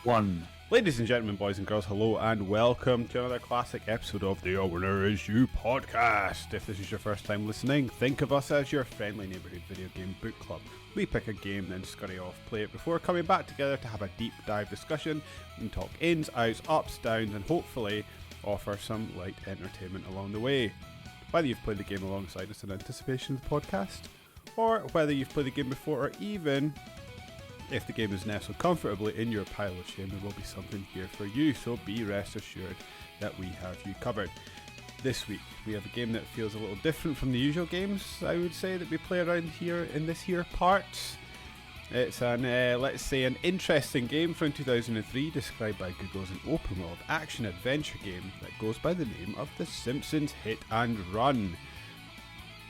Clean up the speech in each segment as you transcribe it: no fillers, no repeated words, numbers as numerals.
1. Ladies and gentlemen, boys and girls, hello and welcome to another classic episode of the A Winner Is You podcast. If this is your first time listening, think of us as your friendly neighbourhood video game book club. We pick a game, then scurry off, play it before coming back together to have a deep dive discussion and talk ins, outs, ups, downs, and hopefully offer some light entertainment along the way. Whether you've played the game alongside us in anticipation of the podcast, or whether you've played the game before, or even if the game is nestled comfortably in your pile of shame, there will be something here for you, so be rest assured that we have you covered. This week, we have a game that feels a little different from the usual games, I would say, that we play around here in this here part. It's an, let's say, an interesting game from 2003, described by Google as an open world action-adventure game that goes by the name of The Simpsons Hit and Run.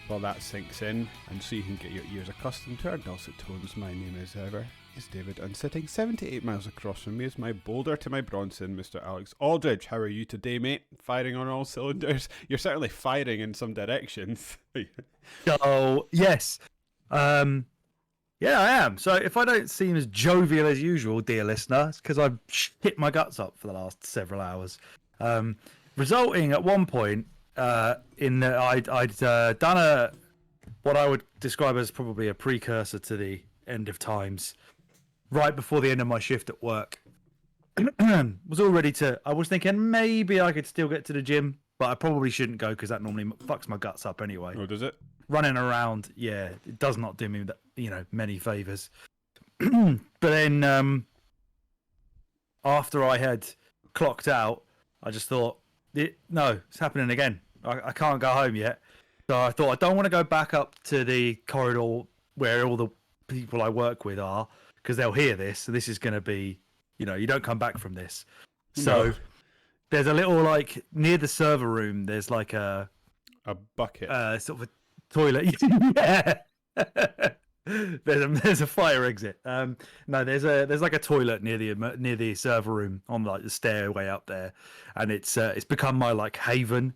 While that sinks in, and so you can get your ears accustomed to our dulcet tones, my name as ever is David, and sitting 78 miles across from me is my boulder to my Bronson, Mr. Alex Aldridge. How are you today, mate? Firing on all cylinders? You're certainly firing in some directions. Oh, yes. Yeah, I am. So if I don't seem as jovial as usual, dear listener, it's because I've hit my guts up for the last several hours. Resulting at one point in that I'd done what I would describe as probably a precursor to the end of times, right before the end of my shift at work. Was all ready to. I was thinking maybe I could still get to the gym, but I probably shouldn't go because that normally fucks my guts up anyway. Oh, does it? Running around, yeah, it does not do me many favors. But then after I had clocked out, I just thought, no, it's happening again. I can't go home yet. So I thought, I don't want to go back up to the corridor where all the people I work with are, because they'll hear this. So this is going to be, you don't come back from this. So there's a little, like, near the server room, there's like a bucket. Sort of a toilet. Yeah. There's a fire exit. No, there's like a toilet near the server room on like the stairway up there, and it's become my like haven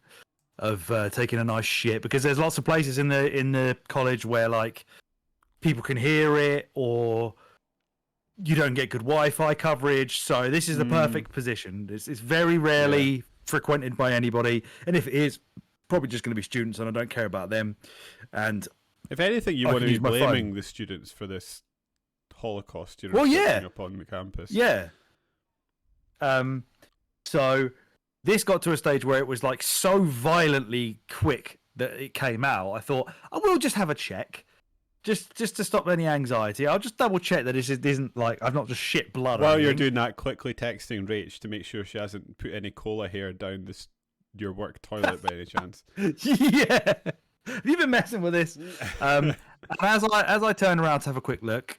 of taking a nice shit, because there's lots of places in the college where like people can hear it, or you don't get good Wi-Fi coverage. So this is the perfect position. It's very rarely frequented by anybody, and if it is, probably just going to be students, and I don't care about them. And if anything, you want to be blaming the students for this Holocaust you're upon the campus. Yeah. So this got to a stage where it was like so violently quick that it came out. I thought, I will just have a check, just to stop any anxiety. I'll just double check that this isn't like I've not just shit blood. While you're doing that, quickly texting Rach to make sure she hasn't put any cola hair down your work toilet by any chance. Yeah. Have you been messing with this? And as I turned around to have a quick look,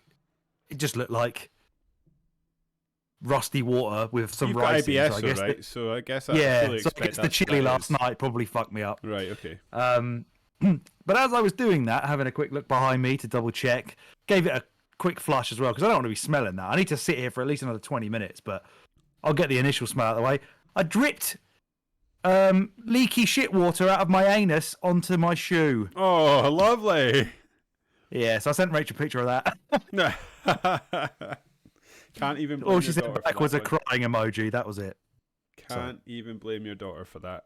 it just looked like rusty water with some rice. IBS, so I guess right? So I guess I so I guess the chili last night probably fucked me up. Right. Okay. But as I was doing that, having a quick look behind me to double check, gave it a quick flush as well, because I don't want to be smelling that. I need to sit here for at least another 20 minutes, but I'll get the initial smell out of the way. I dripped leaky shit water out of my anus onto my shoe. Oh, lovely. Yeah, so I sent Rachel a picture of that. No. Can't even blame All she your said daughter back for was that a crying emoji. That was it. Can't even blame your daughter for that.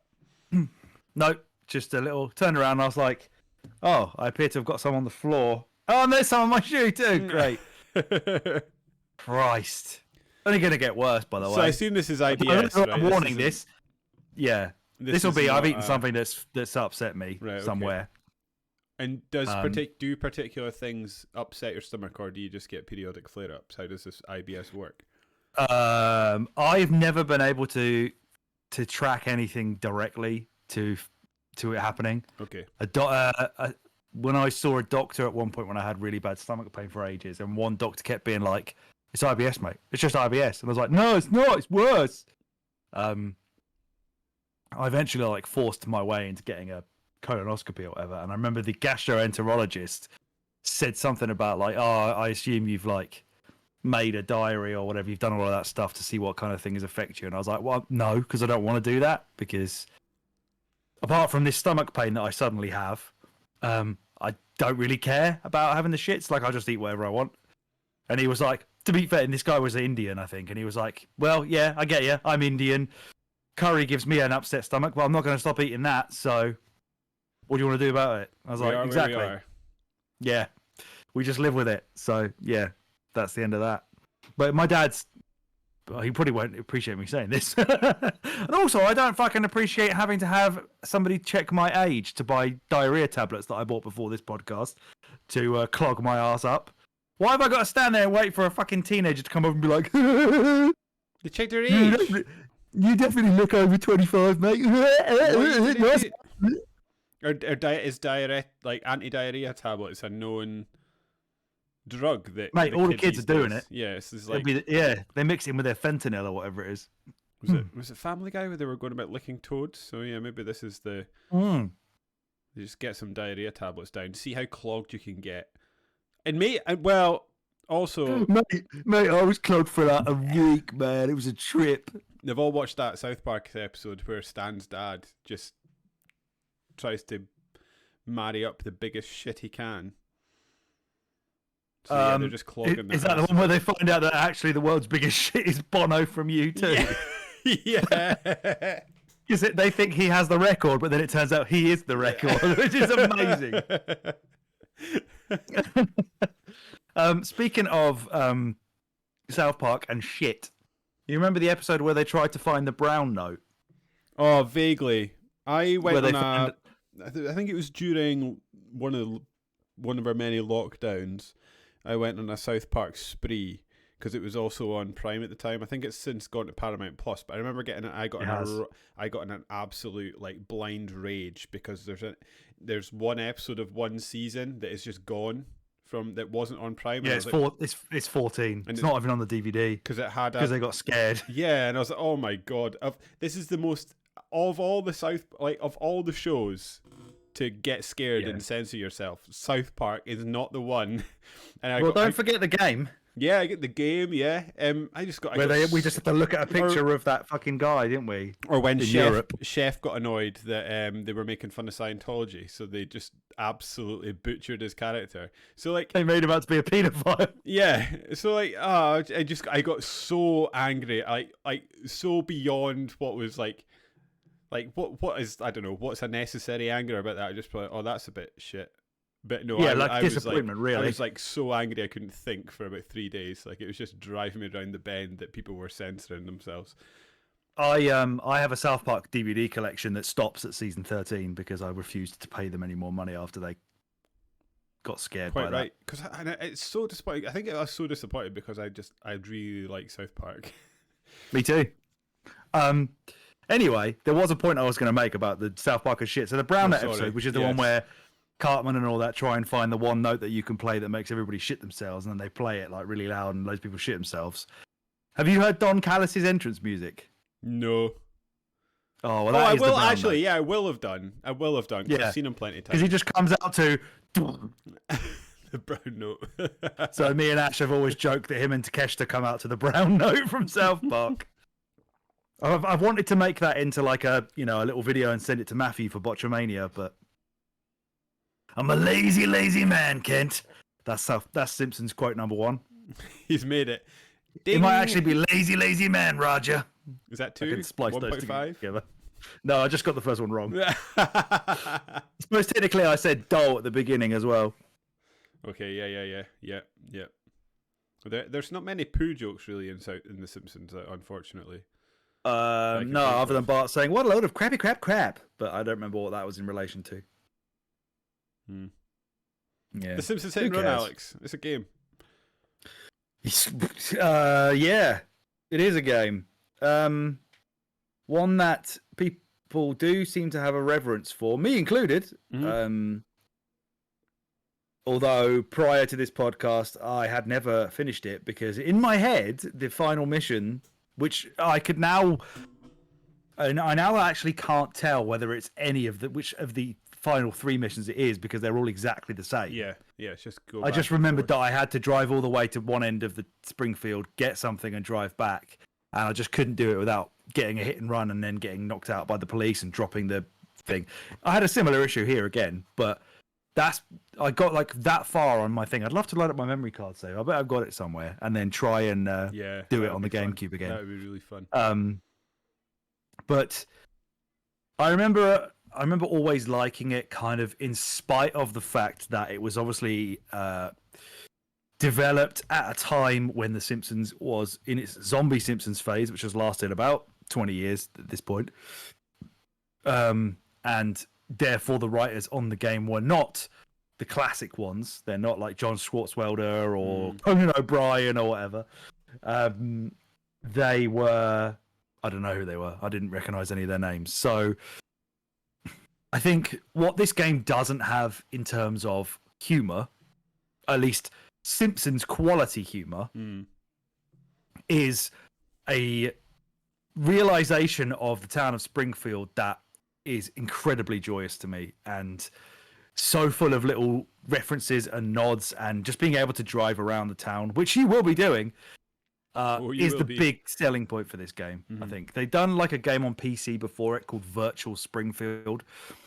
No, just a little turn around and I was like, oh, I appear to have got some on the floor. Oh, and there's some on my shoe too. Great. Christ. Only going to get worse, by the way. So I assume this is IBS, right? I'm warning this. Yeah. This will be, I've eaten something that's upset me somewhere. Okay. And do particular things upset your stomach, or do you just get periodic flare-ups? How does this IBS work? I've never been able to track anything directly to it happening. Okay. When I saw a doctor at one point when I had really bad stomach pain for ages, and one doctor kept being like, "It's IBS, mate. It's just IBS," and I was like, "No, it's not. It's worse." I eventually like forced my way into getting a colonoscopy or whatever, and I remember the gastroenterologist said something about like, "Oh, I assume you've like made a diary or whatever. You've done all of that stuff to see what kind of things affect you." And I was like, "Well, no, because I don't want to do that, because apart from this stomach pain that I suddenly have, I don't really care about having the shits. Like, I'll just eat whatever I want." And he was like, to be fair, and this guy was Indian, I think, and he was like, well, yeah, I get you. I'm Indian. Curry gives me an upset stomach, but I'm not going to stop eating that. So, what do you want to do about it? I was like, exactly. Where we are. Yeah, we just live with it. So, yeah, that's the end of that. But my dad's, well, he probably won't appreciate me saying this. And also, I don't fucking appreciate having to have somebody check my age to buy diarrhea tablets that I bought before this podcast to clog my ass up. Why have I got to stand there and wait for a fucking teenager to come over and be like, They checked their age. You definitely look over 25, mate. Is diarrhea, like anti-diarrhea tablets, a known drug that mate, all the kids are doing it. Yeah, it's like they mix it in with their fentanyl or whatever it is. Was it Family Guy where they were going about licking toads? So yeah, maybe this is the. You just get some diarrhea tablets down, see how clogged you can get, and also mate, I was clogged for that a week, man. It was a trip. They've all watched that South Park episode where Stan's dad just tries to marry up the biggest shit he can. So yeah, they're just clogging. Is that the one where they find out that actually the world's biggest shit is Bono from U2? Yeah. Because they think he has the record, but then it turns out he is the record, which is amazing. Speaking of South Park and shit, you remember the episode where they tried to find the brown note? Oh, vaguely. I went Where on I think it was during one of our many lockdowns. I went on a South Park spree because it was also on Prime at the time. I think it's since gone to Paramount Plus, but I remember I got in an absolute like blind rage because there's one episode of one season that is just gone from that wasn't on Prime. Yeah, it's 14. It's not even on the DVD because they got scared. Yeah, and I was like, oh my god, this is the most of all the of all the shows to get scared and censor yourself. South Park is not the one. And don't forget the game. Yeah, I get the game. Yeah, we just had to look at a picture of that fucking guy, didn't we? Or when Chef got annoyed that they were making fun of Scientology, so they just absolutely butchered his character. So like they made him out to be a paedophile. Yeah, so like I got so angry, like so beyond what was like what is, I don't know, what's a necessary anger about that? I just like, oh, that's a bit shit. But no, yeah, I disappointment, was like, really. I was like so angry I couldn't think for about 3 days. Like it was just driving me around the bend that people were censoring themselves. I have a South Park DVD collection that stops at season 13 because I refused to pay them any more money after they got scared by that. Because it's so disappointing. I think I was so disappointed because I really like South Park. Me too. Anyway, there was a point I was going to make about the South Park and shit. So the Brown Note episode, which is the one where Cartman and all that try and find the one note that you can play that makes everybody shit themselves, and then they play it like really loud and loads of people shit themselves. Have you heard Don Callis' entrance music? No. Oh, well, I will actually. Yeah, I will have done. Yeah, I've seen him plenty of times. Because he just comes out to the brown note. So me and Ash have always joked that him and Takeshita come out to the brown note from South Park. I've wanted to make that into like a little video and send it to Matthew for Botchamania, but I'm a lazy man, Kent. That's Simpsons quote number 1. He's made it. Ding. It might actually be lazy man, Roger. Is that 2? I can splice 1. those 5? together. No, I just got the first one wrong. I suppose technically I said doll at the beginning as well. Okay, yeah. There's not many poo jokes really in The Simpsons, unfortunately. No, other than Bart saying, "What a load of crappy crap," but I don't remember what that was in relation to. Yeah. The Simpsons Hit and Run, Alex. It's a game. Yeah, it is a game. One that people do seem to have a reverence for, me included. Mm-hmm. Although prior to this podcast, I had never finished it because in my head, the final mission, which I could now, I now actually can't tell whether it's any of which of the final 3 missions it is because they're all exactly the same. Yeah, it's just go. I just remembered that I had to drive all the way to one end of the Springfield, get something, and drive back, and I just couldn't do it without getting a hit and run and then getting knocked out by the police and dropping the thing. I had a similar issue here again, but I got like that far on my thing. I'd love to load up my memory card save. I bet I've got it somewhere, and then try and do it on the GameCube again. That would be really fun. But I remember always liking it, kind of in spite of the fact that it was obviously developed at a time when The Simpsons was in its zombie Simpsons phase, which has lasted about 20 years at this point. And therefore the writers on the game were not the classic ones. They're not like John Swartzwelder or Conan O'Brien or whatever. They were, I don't know who they were. I didn't recognize any of their names. So I think what this game doesn't have in terms of humor, at least Simpsons quality humor, is a realization of the town of Springfield that is incredibly joyous to me, and so full of little references and nods, and just being able to drive around the town, which you will be doing, is the big selling point for this game. I think they've done like a game on PC before it called Virtual Springfield,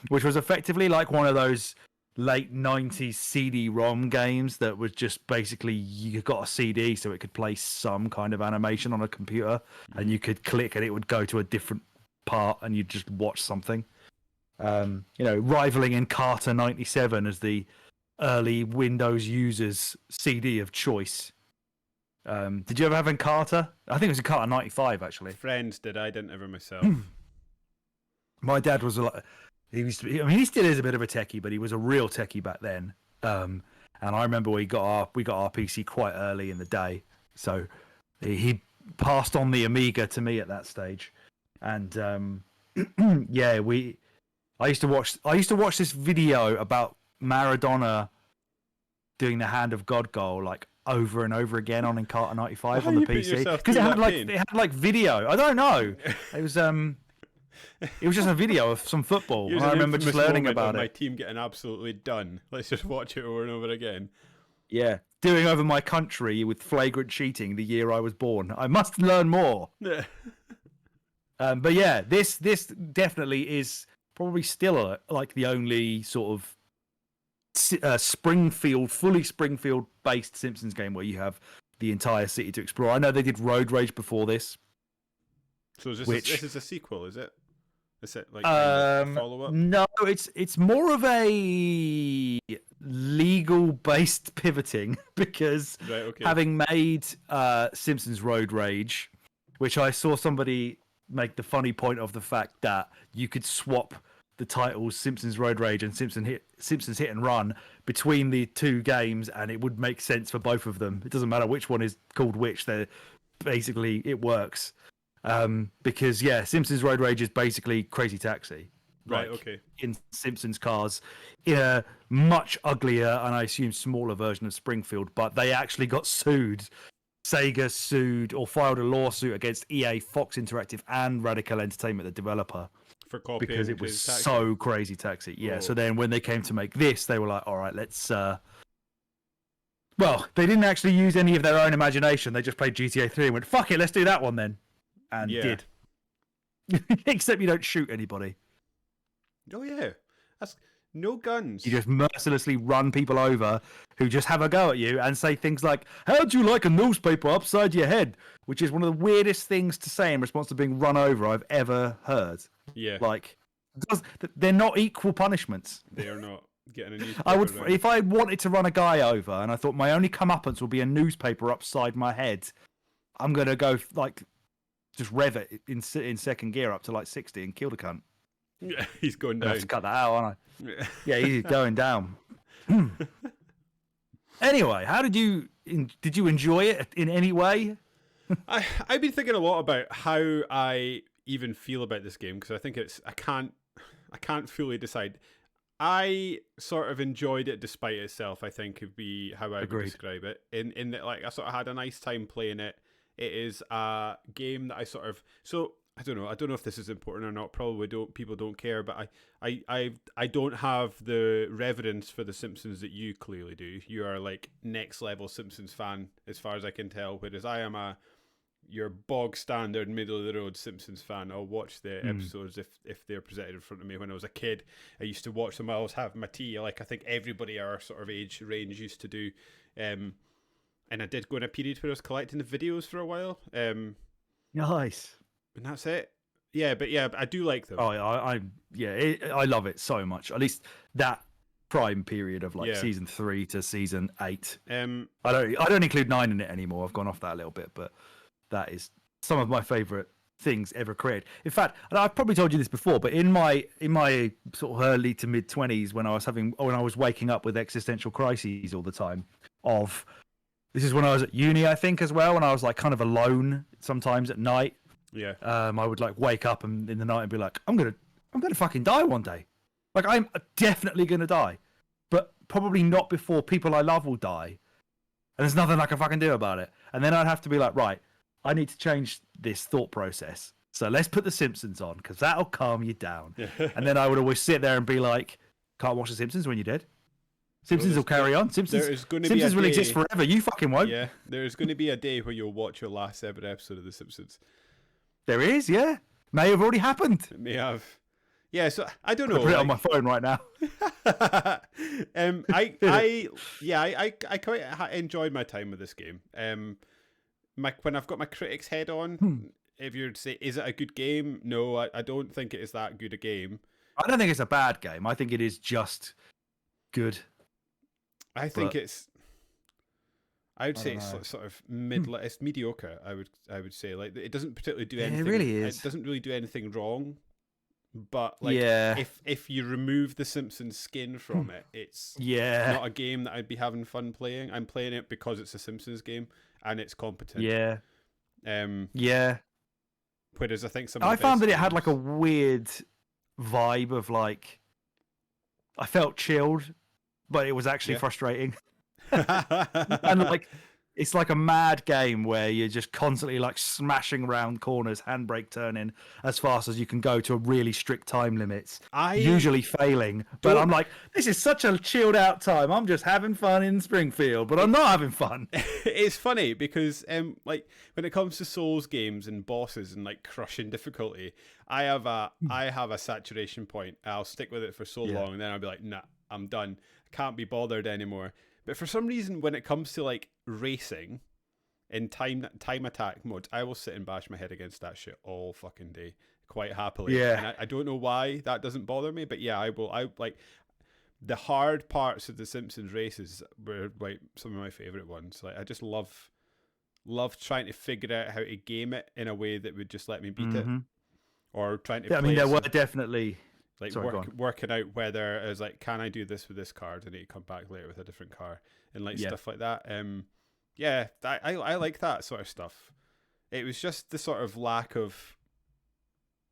which was effectively like one of those late 90s CD-ROM games that was just basically you got a CD so it could play some kind of animation on a computer, and you could click and it would go to a different part and you'd just watch something. Rivaling Encarta 97 as the early Windows users CD of choice. Did you ever have Encarta? I think it was Encarta 95 actually. Friends did. I didn't ever myself. My dad was he still is a bit of a techie, but he was a real techie back then. And I remember we got our PC quite early in the day, so he passed on the Amiga to me at that stage. And I used to watch this video about Maradona doing the Hand of God goal like over and over again on Encarta 95 on the PC, because it had like video. I don't know. It was just a video of some football. And I remember just learning about it. My team getting absolutely done. Let's just watch it over and over again. Yeah, doing over my country with flagrant cheating the year I was born. I must learn more. But yeah, this definitely is probably still like the only sort of fully Springfield-based Simpsons game where you have the entire city to explore. I know they did Road Rage before this. So this is a sequel, is it? Is it like follow up? No, it's more of a legal-based pivoting because having made Simpsons Road Rage, which I saw somebody make the funny point of the fact that you could swap the titles Simpsons Road Rage and Simpsons Hit and Run between the two games, and it would make sense for both of them. It doesn't matter which one is called which. Basically it works. Because Simpsons Road Rage is basically Crazy Taxi, in Simpsons cars, in a much uglier and I assume smaller version of Springfield. But they actually got sued. Sega sued or filed a lawsuit against EA, Fox Interactive, and Radical Entertainment, the developer, for copying because it was so Crazy Taxi. Yeah. So then when they came to make this, they were like, "All right, let's." Well, they didn't actually use any of their own imagination. They just played GTA 3 and went, "Fuck it, let's do that one then." And did. Except you don't shoot anybody. Oh yeah, that's no guns. You just mercilessly run people over who just have a go at you and say things like, "How'd you like a newspaper upside your head?" Which is one of the weirdest things to say in response to being run over I've ever heard. Yeah, like they're not equal punishments. They are not. Getting a newspaper if I wanted to run a guy over and I thought my only comeuppance would be a newspaper upside my head, I'm gonna go like. Just rev it in second gear up to like 60 and kill the cunt. Yeah, he's going down. I have to cut that out, aren't I? Yeah, he's going down. Anyway, how did you enjoy it in any way? I've been thinking a lot about how I even feel about this game, because I think I can't fully decide. I sort of enjoyed it despite itself, I think would be how I would describe it. In that, like, I sort of had a nice time playing it. It is a game that I don't know if this is important or not. Probably people don't care, but I don't have the reverence for the Simpsons that you clearly do. You are like next level Simpsons fan as far as I can tell, whereas I am your bog standard middle of the road Simpsons fan. I'll watch the episodes if they're presented in front of me. When I was a kid, I used to watch them while I was having my tea, like I think everybody our sort of age range used to do. And I did go in a period where I was collecting the videos for a while. Nice. And that's it. Yeah, but yeah, I do like them. Oh, I love it so much. At least that prime period of like season 3 to season 8. I don't include 9 in it anymore. I've gone off that a little bit, but that is some of my favorite things ever created. In fact, and I've probably told you this before, but in my sort of early to mid 20s, when I was waking up with existential crises all the time, this is when I was at uni, I think, as well, and I was like kind of alone sometimes at night. Yeah. I would like wake up in the night and be like, I'm gonna fucking die one day. Like, I'm definitely gonna die, but probably not before people I love will die, and there's nothing I can fucking do about it. And then I'd have to be like, right, I need to change this thought process. So let's put The Simpsons on, because that'll calm you down. And then I would always sit there and be like, can't watch The Simpsons when you're dead. Simpsons will carry on. Simpsons will exist forever. You fucking won't. Yeah, there's going to be a day where you'll watch your last ever episode of The Simpsons. There is, yeah. May have already happened. It may have. Yeah, so I don't know. I'll put it on my phone right now. I quite enjoyed my time with this game. When I've got my critics head on, if you'd say, is it a good game? No, I don't think it is that good a game. I don't think it's a bad game. I think it is just good. I think it's. I would say it's sort of it's mediocre. I would say, like, it doesn't particularly do anything. It really is. It doesn't really do anything wrong. But like, if you remove the Simpsons skin from it, it's not a game that I'd be having fun playing. I'm playing it because it's a Simpsons game and it's competent. Yeah. Whereas I think I found that it had like a weird vibe of like, I felt chilled, but it was actually frustrating. And like, it's like a mad game where you're just constantly like smashing around corners, handbrake turning as fast as you can go to a really strict time limits, usually failing. But I'm like, this is such a chilled out time. I'm just having fun in Springfield, but I'm not having fun. It's funny because like when it comes to Souls games and bosses and like crushing difficulty, I have a saturation point. I'll stick with it for so long, and then I'll be like, nah, I'm done. I can't be bothered anymore. But for some reason, when it comes to like racing in time attack modes, I will sit and bash my head against that shit all fucking day, quite happily. Yeah. And I don't know why that doesn't bother me, but yeah, I like the hard parts of the Simpsons races were like some of my favorite ones. Like, I just love trying to figure out how to game it in a way that would just let me beat it, or trying to. Yeah, I mean, there were definitely. Like, working out whether it was like, can I do this with this card? I need to come back later with a different car, and like stuff like that. I like that sort of stuff. It was just the sort of lack of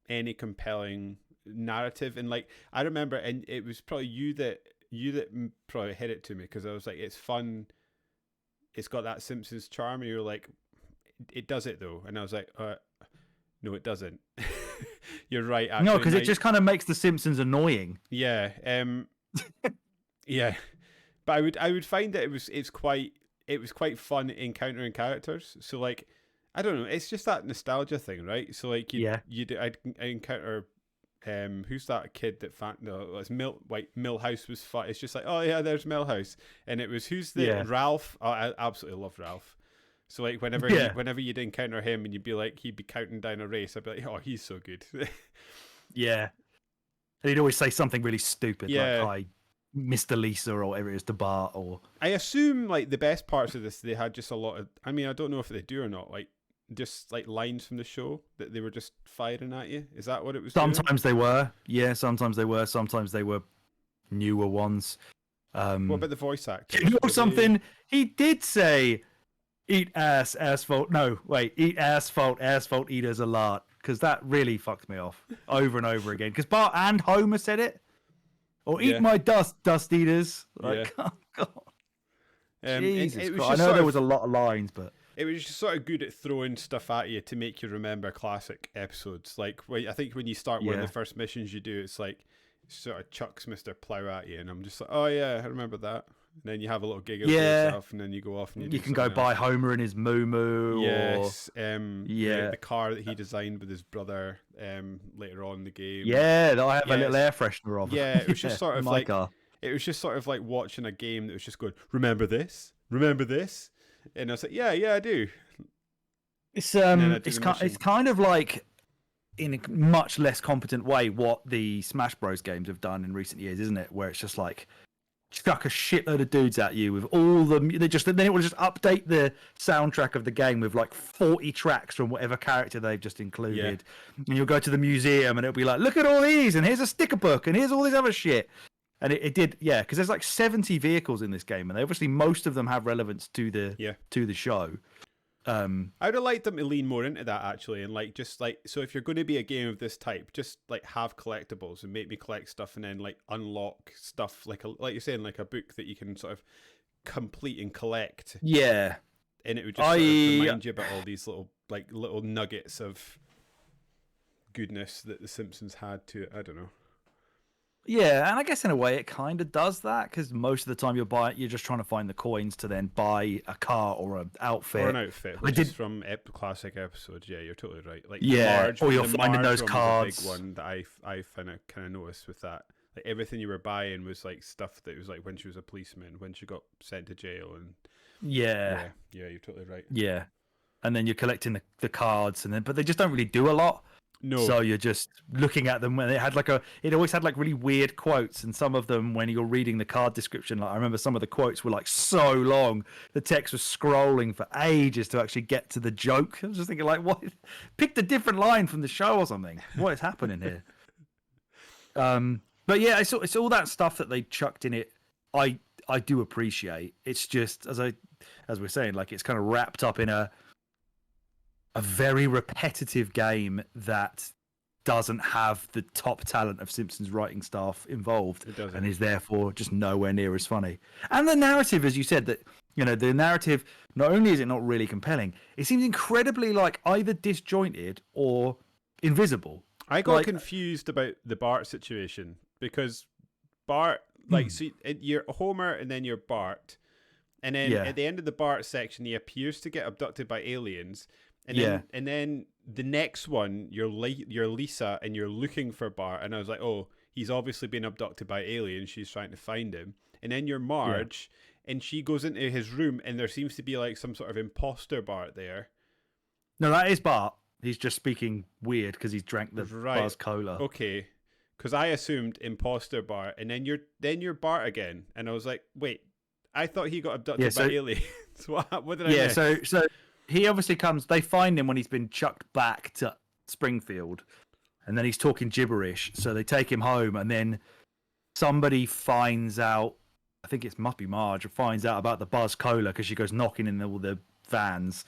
any compelling narrative, and like I remember, and it was probably you that probably hit it to me, because I was like, it's fun. It's got that Simpsons charm, and you're like, it does it though, and I was like, no, it doesn't. You're right. Actually. No, because it just kind of makes the Simpsons annoying. Yeah. Yeah. But I would find that it was quite fun encountering characters. So like, I don't know. It's just that nostalgia thing, right? So like, I encounter who's that kid that it's Millhouse was fun. It's just like, oh yeah, there's Millhouse, and it was Ralph. Oh, I absolutely love Ralph. So like whenever you'd encounter him and you'd be like, he'd be counting down a race, I'd be like, oh, he's so good. Yeah. And he'd always say something really stupid, like, hi, Mr. Lisa, or whatever it is, to Bart, or... I assume like the best parts of this, they had just a lot of, I mean, I don't know if they do or not, like just like lines from the show that they were just firing at you. Is that what it was? Sometimes they were. Yeah, sometimes they were. Sometimes they were newer ones. What about the voice actor? You know something? He did say... Eat ass, asphalt. No, wait. Eat asphalt, asphalt eaters a lot. Because that really fucked me off over and over again. Because Bart and Homer said it. Or eat my dust eaters. Like, oh, God. Jesus Christ. I know there was a lot of lines, but... It was just sort of good at throwing stuff at you to make you remember classic episodes. Like, I think when you start one of the first missions you do, it's like, sort of chucks Mr. Plow at you. And I'm just like, oh yeah, I remember that. And then you have a little giggle for Yeah. yourself, and then you go off and You can go buy Homer and his moo. Yes. Yeah. The car that he designed with his brother later on in the game. Yeah, that I have a Yes. little air freshener of. Yeah, it was just sort of my like car. it was just sort of like watching a game that was just going, remember this, and I was like, yeah, I do. It's then I do it's the kind mission. kind of like in a much less competent way what the Smash Bros games have done in recent years, isn't it? Where it's just like chuck a shitload of dudes at you with all the then it will just update the soundtrack of the game with like 40 tracks from whatever character they've just included. And you'll go to the museum and it'll be like, look at all these, and here's a sticker book, and here's all this other shit. And it did, yeah, because there's like 70 vehicles in this game, and obviously most of them have relevance to the show. I'd have liked them to lean more into that actually, and like just like, so if you're going to be a game of this type, just like have collectibles and make me collect stuff, and then like unlock stuff like you're saying, like a book that you can sort of complete and collect. Yeah, and it would just sort of remind you about all these little nuggets of goodness that the Simpsons had to it. I don't know. Yeah, and I guess in a way it kind of does that, because most of the time you're just trying to find the coins to then buy a car or an outfit. Or an outfit, which is from classic episodes. Yeah, you're totally right. Like or you're finding those cards. cards. The big one that I kind of noticed with that. Like everything you were buying was like stuff that was like when she was a policeman, when she got sent to jail, and yeah, you're totally right. Yeah, and then you're collecting the cards, but they just don't really do a lot. No. So you're just looking at them when it always had like really weird quotes, and some of them when you're reading the card description, like I remember some of the quotes were like so long, the text was scrolling for ages to actually get to the joke. I was just thinking like, what? Picked a different line from the show or something. What is happening here? But yeah, it's all that stuff that they chucked in it. I do appreciate. It's just as we're saying, like it's kind of wrapped up in a very repetitive game that doesn't have the top talent of Simpsons writing staff involved, and is therefore just nowhere near as funny. And the narrative, as you said, that the narrative, not only is it not really compelling, it seems incredibly like either disjointed or invisible. I got confused about the Bart situation, because Bart, so you're Homer and then you're Bart, and then at the end of the Bart section, he appears to get abducted by aliens. And then the next one, you're Lisa and you're looking for Bart, and I was like, oh, he's obviously been abducted by aliens. She's trying to find him. And then you're Marge, and she goes into his room, and there seems to be like some sort of imposter Bart there. No, that is Bart. He's just speaking weird because he's drank the Buzz Cola. Okay, because I assumed imposter Bart, and then you're Bart again, and I was like, wait, I thought he got abducted by aliens. What did I miss? So he obviously comes. They find him when he's been chucked back to Springfield, and then he's talking gibberish. So they take him home, and then somebody finds out. I think it must be Marge. Finds out about the Buzz Cola because she goes knocking in all the vans,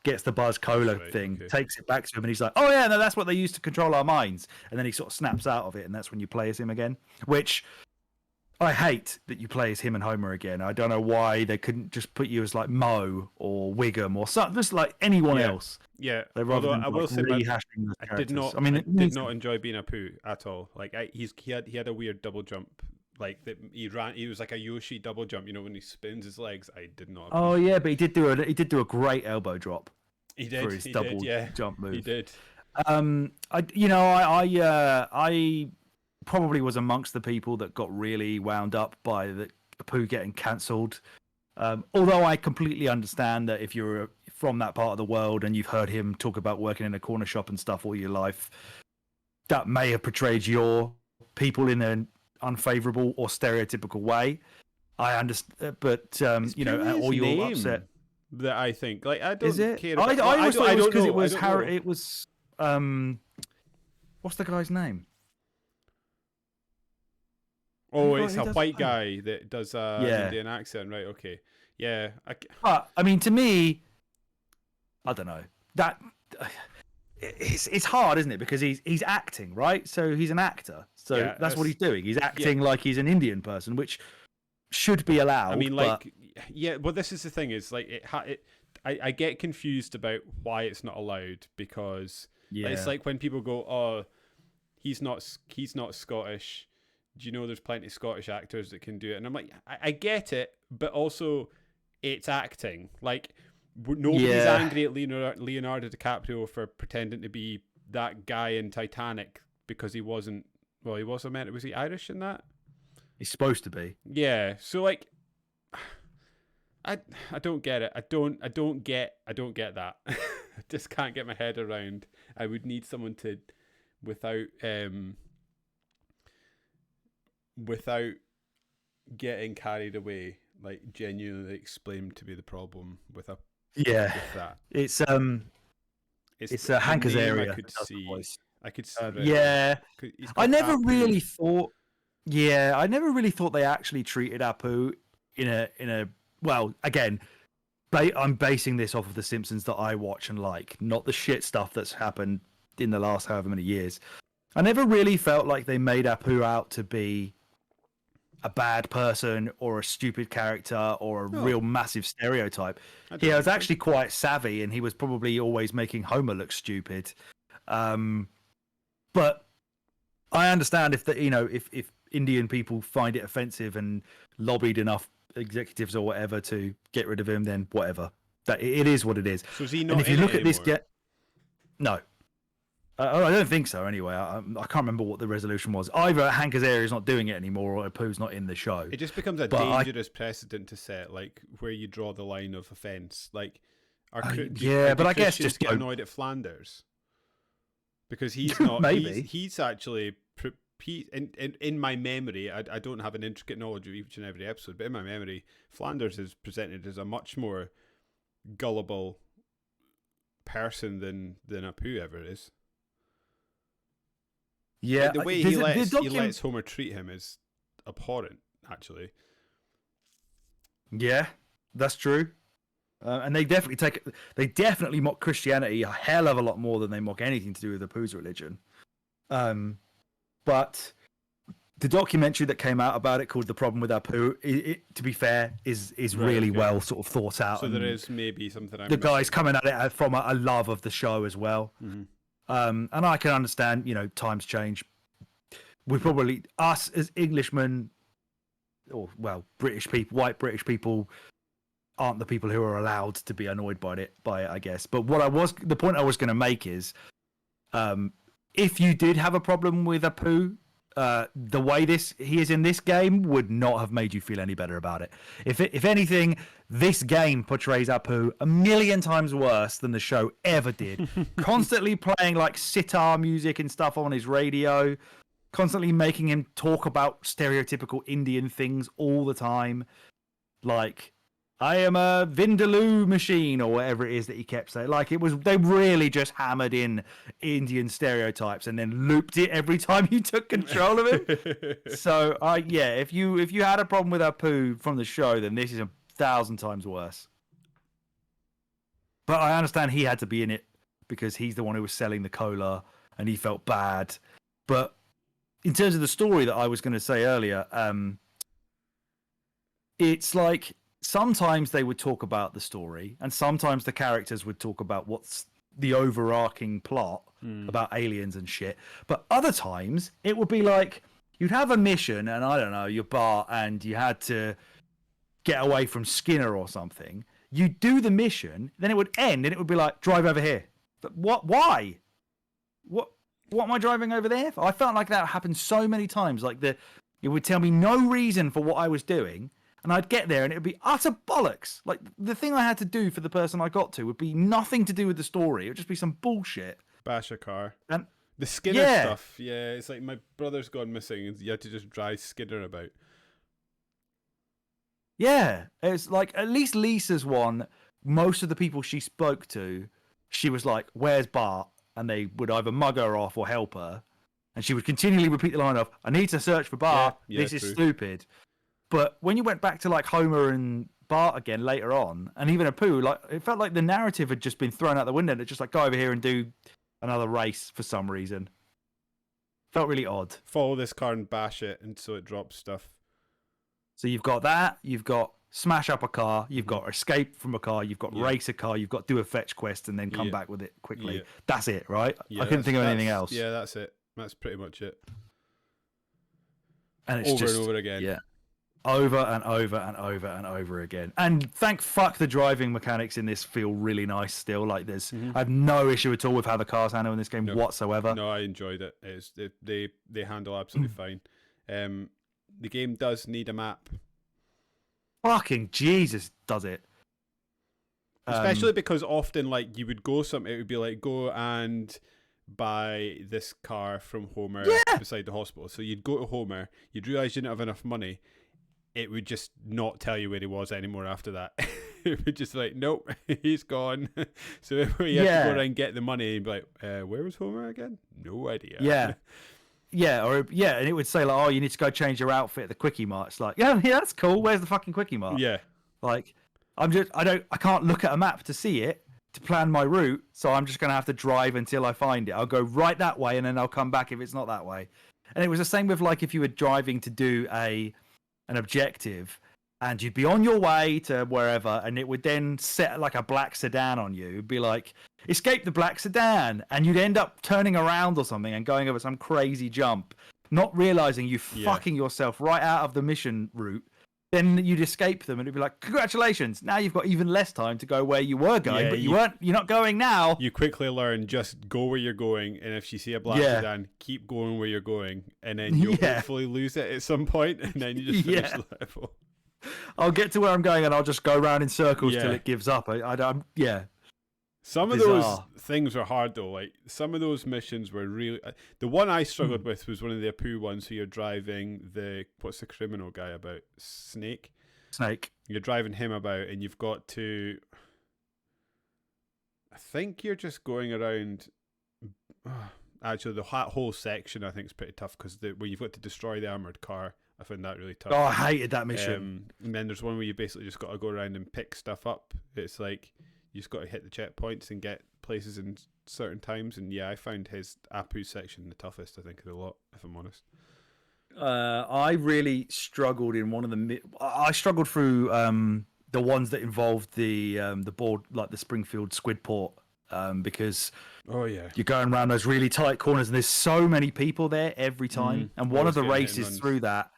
gets the Buzz Cola thing, takes it back to him, and he's like, "Oh yeah, no, that's what they used to control our minds." And then he sort of snaps out of it, and that's when you play as him again. Which I hate that you play as him and Homer again. I don't know why they couldn't just put you as like Moe or Wiggum or something, just like anyone else. Yeah, although I will say, I did not. I did not enjoy being a poo at all. Like he had a weird double jump. Like that he was like a Yoshi double jump. When he spins his legs. I did not. Oh yeah, but he did do a great elbow drop. He did for his double jump move. He did. I probably was amongst the people that got really wound up by the poo getting cancelled. Although I completely understand that if you're from that part of the world and you've heard him talk about working in a corner shop and stuff all your life, that may have portrayed your people in an unfavorable or stereotypical way. I understand, but or you're upset. That I think, like, I don't care. I always thought it was because it was Harry. It was what's the guy's name? Oh, it's a white guy that does an Indian accent, right? Okay, yeah. But I mean, to me, I don't know. That it's hard, isn't it? Because he's acting, right? So he's an actor. So that's what he's doing. He's acting like he's an Indian person, which should be allowed. I mean, well, this is the thing. Is like I get confused about why it's not allowed, because it's like when people go, "Oh, he's not Scottish." do you know there's plenty of Scottish actors that can do it? And I'm like, I get it, but also it's acting. Like, nobody's angry at Leonardo DiCaprio for pretending to be that guy in Titanic because he wasn't. Well, he was meant. Was he Irish in that? He's supposed to be. Yeah. So like, I don't get it. I don't get that. I just can't get my head around. I would need someone to, without getting carried away, like genuinely explain to me the problem with that. It's a Hank Azaria. I could see. I never really thought they actually treated Apu in a well, again, I'm basing this off of the Simpsons that I watch and like, not the shit stuff that's happened in the last however many years. I never really felt like they made Apu out to be a bad person or a stupid character or a real massive stereotype. He was actually quite savvy, and he was probably always making Homer look stupid. But I understand if Indian people find it offensive and lobbied enough executives or whatever to get rid of him, then whatever. That it is what it is. So is he not? And if you look at this, no. I don't think so. Anyway, I can't remember what the resolution was. Either Hank Azaria is not doing it anymore, or Apu's not in the show. It just becomes a dangerous precedent to set, like where you draw the line of offence. Like, but I guess just get annoyed at Flanders because he's not. Maybe he's actually. In my memory, I don't have an intricate knowledge of each and every episode, but in my memory, Flanders is presented as a much more gullible person than Apu ever is. Yeah, like the way he lets Homer treat him is abhorrent, actually. Yeah, that's true. And they definitely mock Christianity a hell of a lot more than they mock anything to do with Apu's religion. But the documentary that came out about it, called "The Problem with Apu," to be fair, is really well sort of thought out. So there is maybe something. The guy's coming at it from a love of the show as well. Mm-hmm. And I can understand, times change. Us as Englishmen, or British people, white British people, aren't the people who are allowed to be annoyed by it, I guess. But the point I was going to make is, if you did have a problem with Apu, the way he is in this game would not have made you feel any better about it. If anything, this game portrays Apu a million times worse than the show ever did. Constantly playing like sitar music and stuff on his radio, constantly making him talk about stereotypical Indian things all the time, like, I am a Vindaloo machine, or whatever it is that he kept saying. Like, they really just hammered in Indian stereotypes and then looped it every time you took control of him. So, if you had a problem with Apu from the show, then this is 1,000 times worse. But I understand he had to be in it because he's the one who was selling the cola and he felt bad. But in terms of the story that I was going to say earlier, it's like, sometimes they would talk about the story, and sometimes the characters would talk about what's the overarching plot about aliens and shit. But other times, it would be like, you'd have a mission, and I don't know, you're Bart, and you had to get away from Skinner or something. You'd do the mission, then it would end, and it would be like, drive over here. But what? Why? What am I driving over there for? I felt like that happened so many times. Like, it would tell me no reason for what I was doing, and I'd get there and it would be utter bollocks. Like, the thing I had to do for the person I got to would be nothing to do with the story. It would just be some bullshit. Bash a car. And the Skinner stuff, it's like, my brother's gone missing and you had to just drive Skinner about. Yeah, it's like, at least Lisa's one, most of the people she spoke to, she was like, where's Bart? And they would either mug her off or help her. And she would continually repeat the line of, I need to search for Bart. This is stupid. But when you went back to like Homer and Bart again later on, and even Apu, like, it felt like the narrative had just been thrown out the window. And it's just like, go over here and do another race for some reason. Felt really odd. Follow this car and bash it, and so it drops stuff. So you've got that. You've got smash up a car. You've got escape from a car. You've got race a car. You've got do a fetch quest and then come back with it quickly. Yeah. That's it, right? I couldn't think of anything else. Yeah, that's it. That's pretty much it. and it's over just and over again. yeah, over and over and over and over again. And thank fuck the driving mechanics in this feel really nice still. Like I have no issue at all with how the cars handle in this game whatsoever. No, I enjoyed it. They handle absolutely fine. The game does need a map. Fucking Jesus, does it? Especially because often, like, you would go it would be like, go and buy this car from Homer beside the hospital. So you'd go to Homer, you'd realise you didn't have enough money. It would just not tell you where he was anymore after that. It would just like, nope, he's gone. So you have to go around and get the money and be like, where was Homer again? No idea. Yeah. And it would say like, oh, you need to go change your outfit at the Quickie Mart. It's like, yeah, that's cool. Where's the fucking Quickie Mart? Yeah. Like, I can't look at a map to see it, to plan my route, so I'm just going to have to drive until I find it. I'll go right that way and then I'll come back if it's not that way. And it was the same with like if you were driving to do an objective and you'd be on your way to wherever and it would then set like a black sedan on you. It'd be like, escape the black sedan, and you'd end up turning around or something and going over some crazy jump, not realizing you fucking yourself right out of the mission route. Then you'd escape them, and it'd be like, "Congratulations! Now you've got even less time to go where you were going, but you're not going now." You quickly learn just go where you're going, and if you see a black sedan, keep going where you're going, and then you'll hopefully lose it at some point, and then you just finish the level. I'll get to where I'm going, and I'll just go around in circles till it gives up. Some of those things were hard though. Like some of those missions were really. The one I struggled with was one of the Apu ones. So you're driving what's the criminal guy about? Snake. You're driving him about, and you've got to. I think you're just going around. Actually, the whole section I think is pretty tough because where you've got to destroy the armored car. I found that really tough. Oh, I hated that mission. And then there's one where you basically just got to go around and pick stuff up. It's like. You just got to hit the checkpoints and get places in certain times. And yeah, I found his Apu section the toughest, I think, of the lot, if I'm honest. I really struggled in one of the... I struggled through the ones that involved the board, like the Springfield Squidport, because you're going around those really tight corners and there's so many people there every time. And one of the races through that,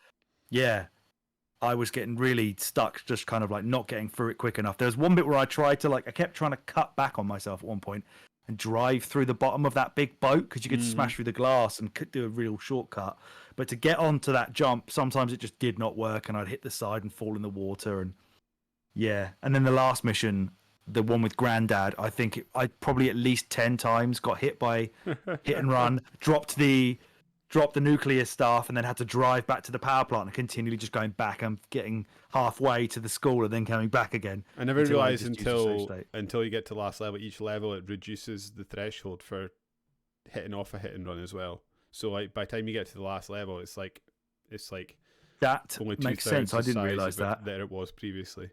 I was getting really stuck, just kind of like not getting through it quick enough. There was one bit where I kept trying to cut back on myself at one point and drive through the bottom of that big boat because you could smash through the glass and could do a real shortcut. But to get onto that jump, sometimes it just did not work and I'd hit the side and fall in the water. And and then the last mission, the one with Grandad, I think I probably at least 10 times got hit by hit and run, dropped the nuclear stuff, and then had to drive back to the power plant and continually just going back and getting halfway to the school and then coming back again. I never realised until you get to the last level, each level it reduces the threshold for hitting off a hit and run as well. So like by the time you get to the last level, it's like that only makes sense. I didn't realise that it was previously.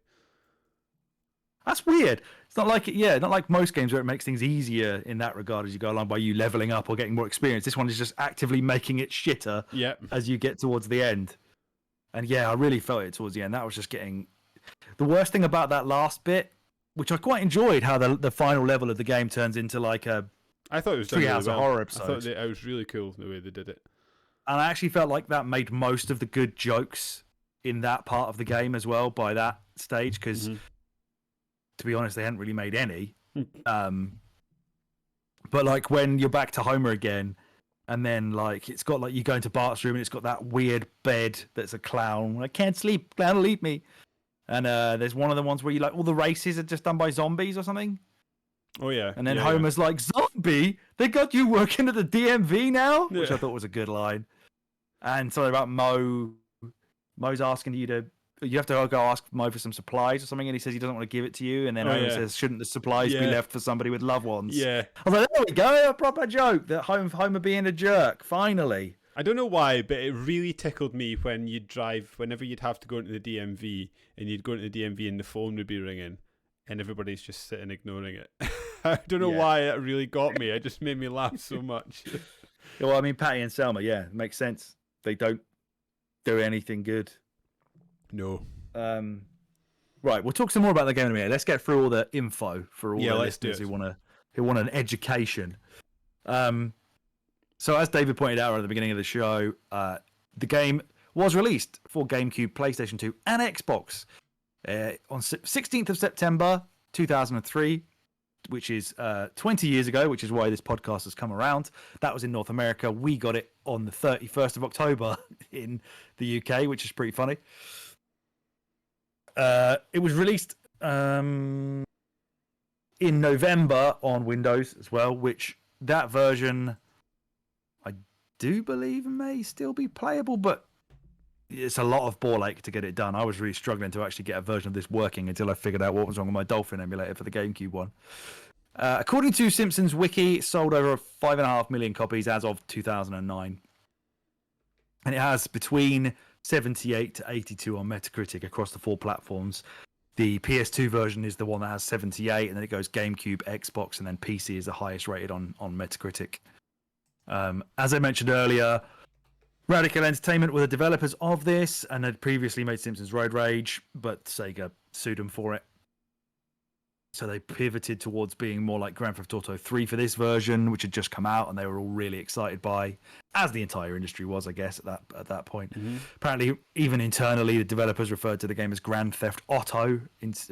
That's weird. It's not like most games where it makes things easier in that regard as you go along by you leveling up or getting more experience. This one is just actively making it shitter as you get towards the end. And I really felt it towards the end. That was just getting... The worst thing about that last bit, which I quite enjoyed, how the final level of the game turns into like a... I thought it was 3 hours of horror episode. I thought it was really cool the way they did it. And I actually felt like that made most of the good jokes in that part of the game as well by that stage, because... To be honest, they hadn't really made any. But like when you're back to Homer again, and then like it's got like you go into Bart's room and it's got that weird bed that's a clown. I can't sleep, clown will eat me. And there's one of the ones where you like all the races are just done by zombies or something. Oh yeah. And then Homer's like, "Zombie? They got you working at the DMV now?" Which I thought was a good line. And something about Mo's asking you have to go ask Mo for some supplies or something, and he says he doesn't want to give it to you, and then Homer says, "Shouldn't the supplies be left for somebody with loved ones?" Yeah. I was like, there we go, a proper joke, that Homer being a jerk, finally. I don't know why, but it really tickled me when whenever you'd have to go into the DMV, and you'd go into the DMV and the phone would be ringing, and everybody's just sitting ignoring it. I don't know why it really got me, it just made me laugh so much. Well, I mean, Patty and Selma, it makes sense. They don't do anything good. No. Right, we'll talk some more about the game in a minute. Let's get through all the info for all the listeners who want an education. So as David pointed out at the beginning of the show, the game was released for GameCube, PlayStation 2, and Xbox on 16th of September 2003, which is 20 years ago, which is why this podcast has come around. That was in North America. We got it on the 31st of October in the UK, which is pretty funny. It was released in November on Windows as well, which that version I do believe may still be playable, but it's a lot of ball ache to get it done. I was really struggling to actually get a version of this working until I figured out what was wrong with my Dolphin emulator for the GameCube one. According to Simpsons Wiki, it sold over 5.5 million copies as of 2009. And it has between 78 to 82 on Metacritic across the 4 platforms. The PS2 version is the one that has 78, and then it goes GameCube, Xbox, and then PC is the highest rated on Metacritic. As I mentioned earlier, Radical Entertainment were the developers of this and had previously made Simpsons Road Rage, but Sega sued them for it. So they pivoted towards being more like Grand Theft Auto 3 for this version, which had just come out, and they were all really excited by, as the entire industry was, I guess, at that point. Mm-hmm. Apparently, even internally, the developers referred to the game as Grand Theft Auto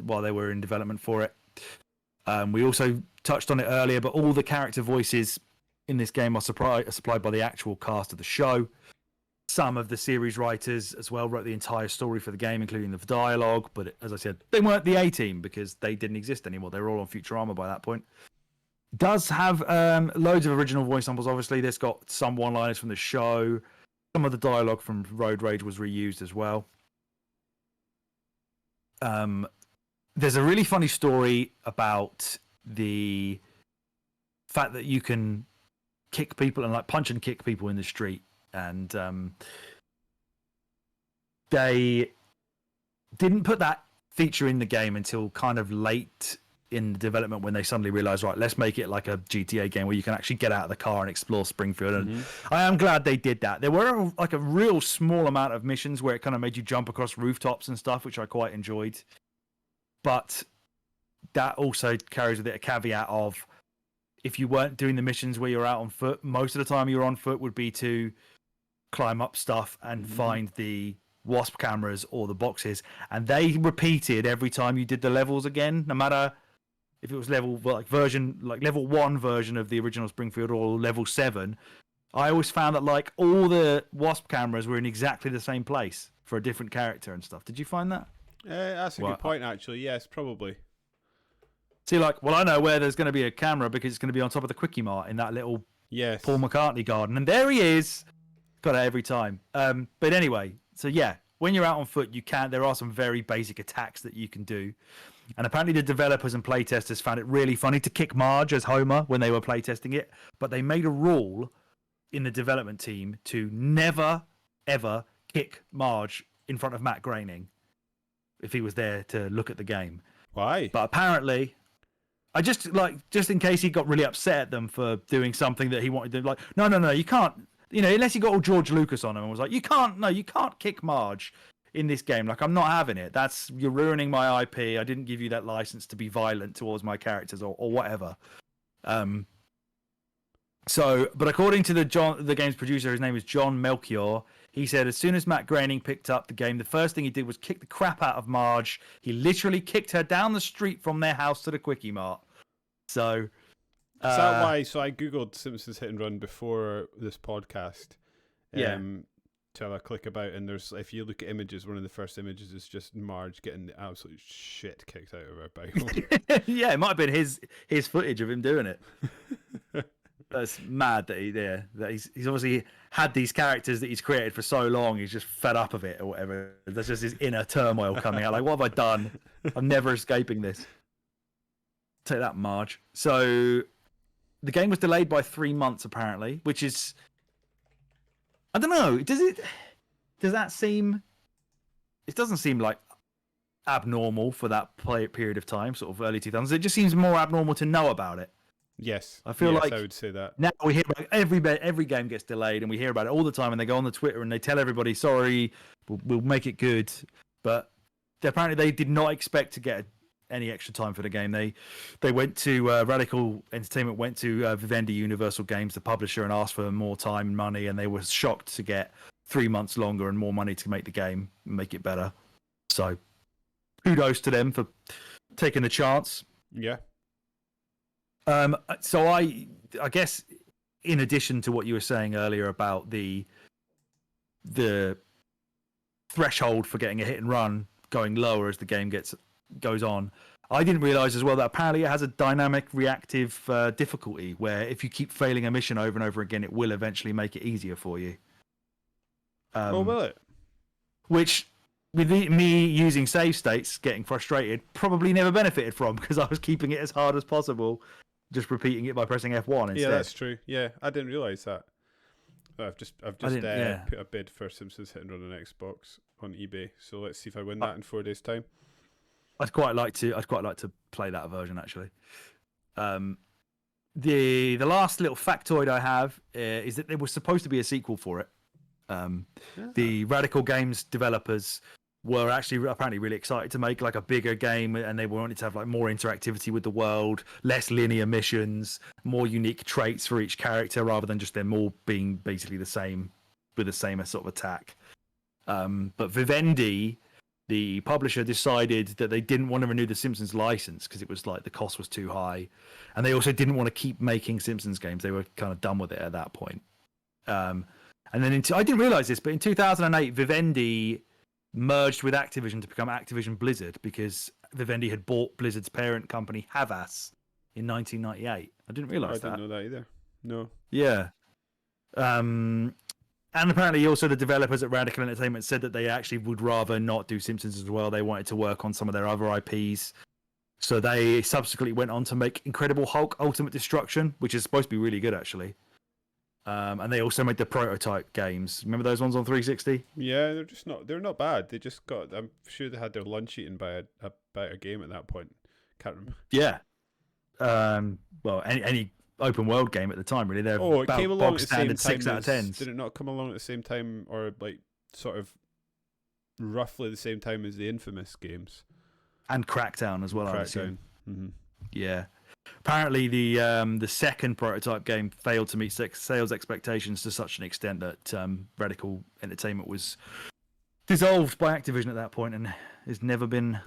while they were in development for it. We also touched on it earlier, but all the character voices in this game are supplied by the actual cast of the show. Some of the series writers as well wrote the entire story for the game, including the dialogue. But as I said, they weren't the A-Team because they didn't exist anymore. They were all on Futurama by that point. Does have loads of original voice samples, obviously. This got some one-liners from the show. Some of the dialogue from Road Rage was reused as well. There's a really funny story about the fact that you can kick people and like punch and kick people in the street. And they didn't put that feature in the game until kind of late in the development when they suddenly realized, right, let's make it like a GTA game where you can actually get out of the car and explore Springfield. And I am glad they did that. There were like a real small amount of missions where it kind of made you jump across rooftops and stuff, which I quite enjoyed. But that also carries with it a caveat of if you weren't doing the missions where you're out on foot, most of the time you're on foot would be to climb up stuff and find the wasp cameras or the boxes, and they repeated every time you did the levels again, no matter if it was level 1 version of the original Springfield or level 7. I always found that like all the wasp cameras were in exactly the same place for a different character and stuff. Did you find that? That's a good point, actually. Yes, probably. See, like, well, I know where there's going to be a camera because it's going to be on top of the Quickie Mart in that little Paul McCartney garden, and there he is. Got it every time. But anyway, so yeah, when you're out on foot, there are some very basic attacks that you can do. And apparently the developers and playtesters found it really funny to kick Marge as Homer when they were playtesting it. But they made a rule in the development team to never, ever kick Marge in front of Matt Groening if he was there to look at the game. Why? But apparently, just in case he got really upset at them for doing something that he wanted to, like, no, you can't. You know, unless he got all George Lucas on him and was like, you can't kick Marge in this game. Like, I'm not having it. You're ruining my IP. I didn't give you that license to be violent towards my characters or whatever. But according to the game's producer, his name is John Melchior. He said as soon as Matt Groening picked up the game, the first thing he did was kick the crap out of Marge. He literally kicked her down the street from their house to the Quickie Mart. So... Is that why? So I googled Simpsons Hit and Run before this podcast. To have a click about, and if you look at images, one of the first images is just Marge getting the absolute shit kicked out of her Bible. Yeah, it might have been his footage of him doing it. That's mad that he's obviously had these characters that he's created for so long. He's just fed up of it or whatever. That's just his inner turmoil coming out. Like, what have I done? I'm never escaping this. Take that, Marge. So. The game was delayed by 3 months, apparently, which is... I don't know. Does that seem... It doesn't seem like abnormal for that period of time, sort of early 2000s. It just seems more abnormal to know about it. Yes. I feel like I would say that. Now we hear about every game gets delayed, and we hear about it all the time, and they go on the Twitter and they tell everybody, sorry, we'll make it good. But apparently they did not expect to get any extra time for the game. They went to Radical Entertainment went to Vivendi Universal Games, the publisher, and asked for more time and money, and they were shocked to get 3 months longer and more money to make the game and make it better. So kudos to them for taking the chance. Yeah. So I guess in addition to what you were saying earlier about the threshold for getting a hit and run going lower as the game goes on, I didn't realize as well that apparently it has a dynamic reactive difficulty where if you keep failing a mission over and over again, it will eventually make it easier for you. Will it? Which, with me using save states, getting frustrated, probably never benefited from because I was keeping it as hard as possible, just repeating it by pressing F1 instead. Yeah, that's true. Yeah, I didn't realize that. I've just put a bid for Simpsons Hit and Run on Xbox on eBay. So let's see if I win that in 4 days' time. I'd quite like to play that version actually. The last little factoid I have is that there was supposed to be a sequel for it. The Radical Games developers were actually apparently really excited to make like a bigger game, and they wanted to have like more interactivity with the world, less linear missions, more unique traits for each character rather than just them all being basically the same with the same sort of attack. But Vivendi, the publisher, decided that they didn't want to renew the Simpsons license because it was like the cost was too high, and they also didn't want to keep making Simpsons games. They were kind of done with it at that point. And then I didn't realize this, but in 2008, Vivendi merged with Activision to become Activision Blizzard because Vivendi had bought Blizzard's parent company Havas in 1998. I didn't realize that. I didn't know that either. No. Yeah. And apparently also the developers at Radical Entertainment said that they actually would rather not do Simpsons as well. They wanted to work on some of their other IPs. So they subsequently went on to make Incredible Hulk Ultimate Destruction, which is supposed to be really good actually. And they also made the prototype games. Remember those ones on 360? Yeah, they're not bad. They just got, I'm sure they had their lunch eaten by a game at that point. Can't remember. Yeah. Well, any open world game at the time, really. They're it came along at the same time. 6 out of 10s. Did it not come along at the same time, or like sort of roughly the same time as the Infamous games? And Crackdown as well. Crackdown. Mm-hmm. Yeah. Apparently, the second prototype game failed to meet sales expectations to such an extent that Radical Entertainment was dissolved by Activision at that point and has never been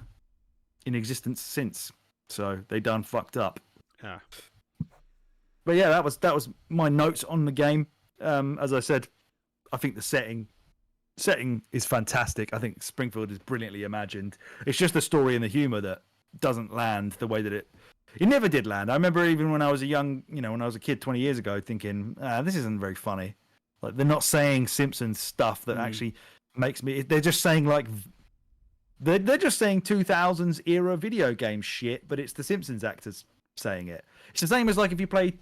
in existence since. So they done fucked up. Yeah. But yeah, that was my notes on the game. As I said, I think the setting is fantastic. I think Springfield is brilliantly imagined. It's just the story and the humor that doesn't land the way that it never did land. I remember even when I was when I was a kid 20 years ago thinking, this isn't very funny. Like they're not saying Simpsons stuff that actually makes me, they're just saying like, they're just saying 2000s era video game shit, but it's the Simpsons actors saying it. It's the same as like if you play,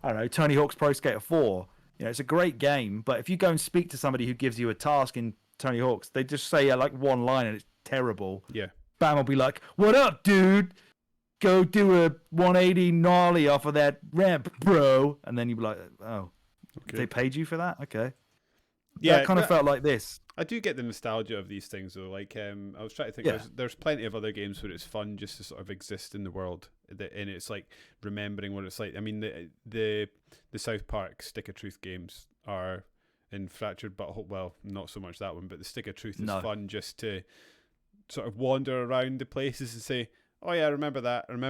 I don't know, Tony Hawk's Pro Skater 4. It's a great game, but if you go and speak to somebody who gives you a task in Tony Hawk's, they just say like one line and it's terrible. Yeah. Bam will be like, "What up, dude? Go do a 180 gnarly off of that ramp, bro." And then you'd be like, "Oh, okay. They paid you for that? Okay." Yeah, it kind of felt like this. I do get the nostalgia of these things though. Like, I was trying to think. Yeah. There's plenty of other games where it's fun just to sort of exist in the world, and it's like remembering what it's like. I mean, the South Park Stick of Truth games are in Fractured Butthole. Well, not so much that one, but the Stick of Truth is fun just to sort of wander around the places and say, "Oh yeah, remember that," and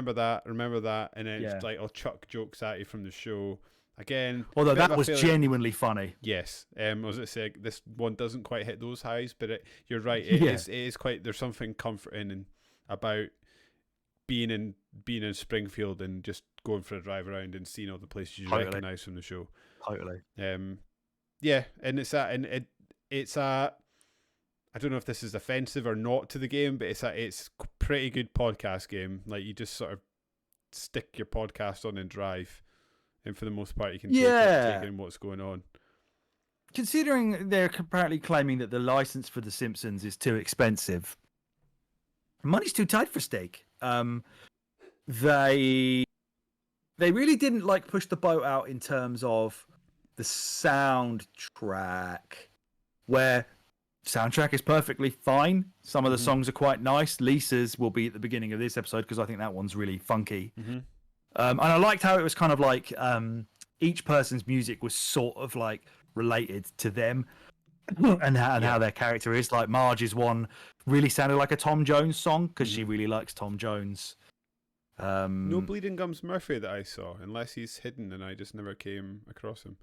then it's like I'll chuck jokes at you from the show. Again, although that was genuinely funny. Yes, I was going to say this one doesn't quite hit those highs, but you're right. It is quite. There's something comforting about being in Springfield and just going for a drive around and seeing all the places you recognise from the show. Totally. Yeah, and it's a. I don't know if this is offensive or not to the game, but it's a pretty good podcast game. Like you just sort of stick your podcast on and drive. And for the most part, you can take in what's going on. Considering they're apparently claiming that the license for The Simpsons is too expensive, money's too tight for steak. They really didn't like push the boat out in terms of the soundtrack, where soundtrack is perfectly fine. Some of the songs are quite nice. Lisa's will be at the beginning of this episode because I think that one's really funky. Mm-hmm. And I liked how it was kind of like each person's music was sort of like related to them. and how their character is. Like Marge's one really sounded like a Tom Jones song because she really likes Tom Jones. No Bleeding Gums Murphy that I saw, unless he's hidden and I just never came across him.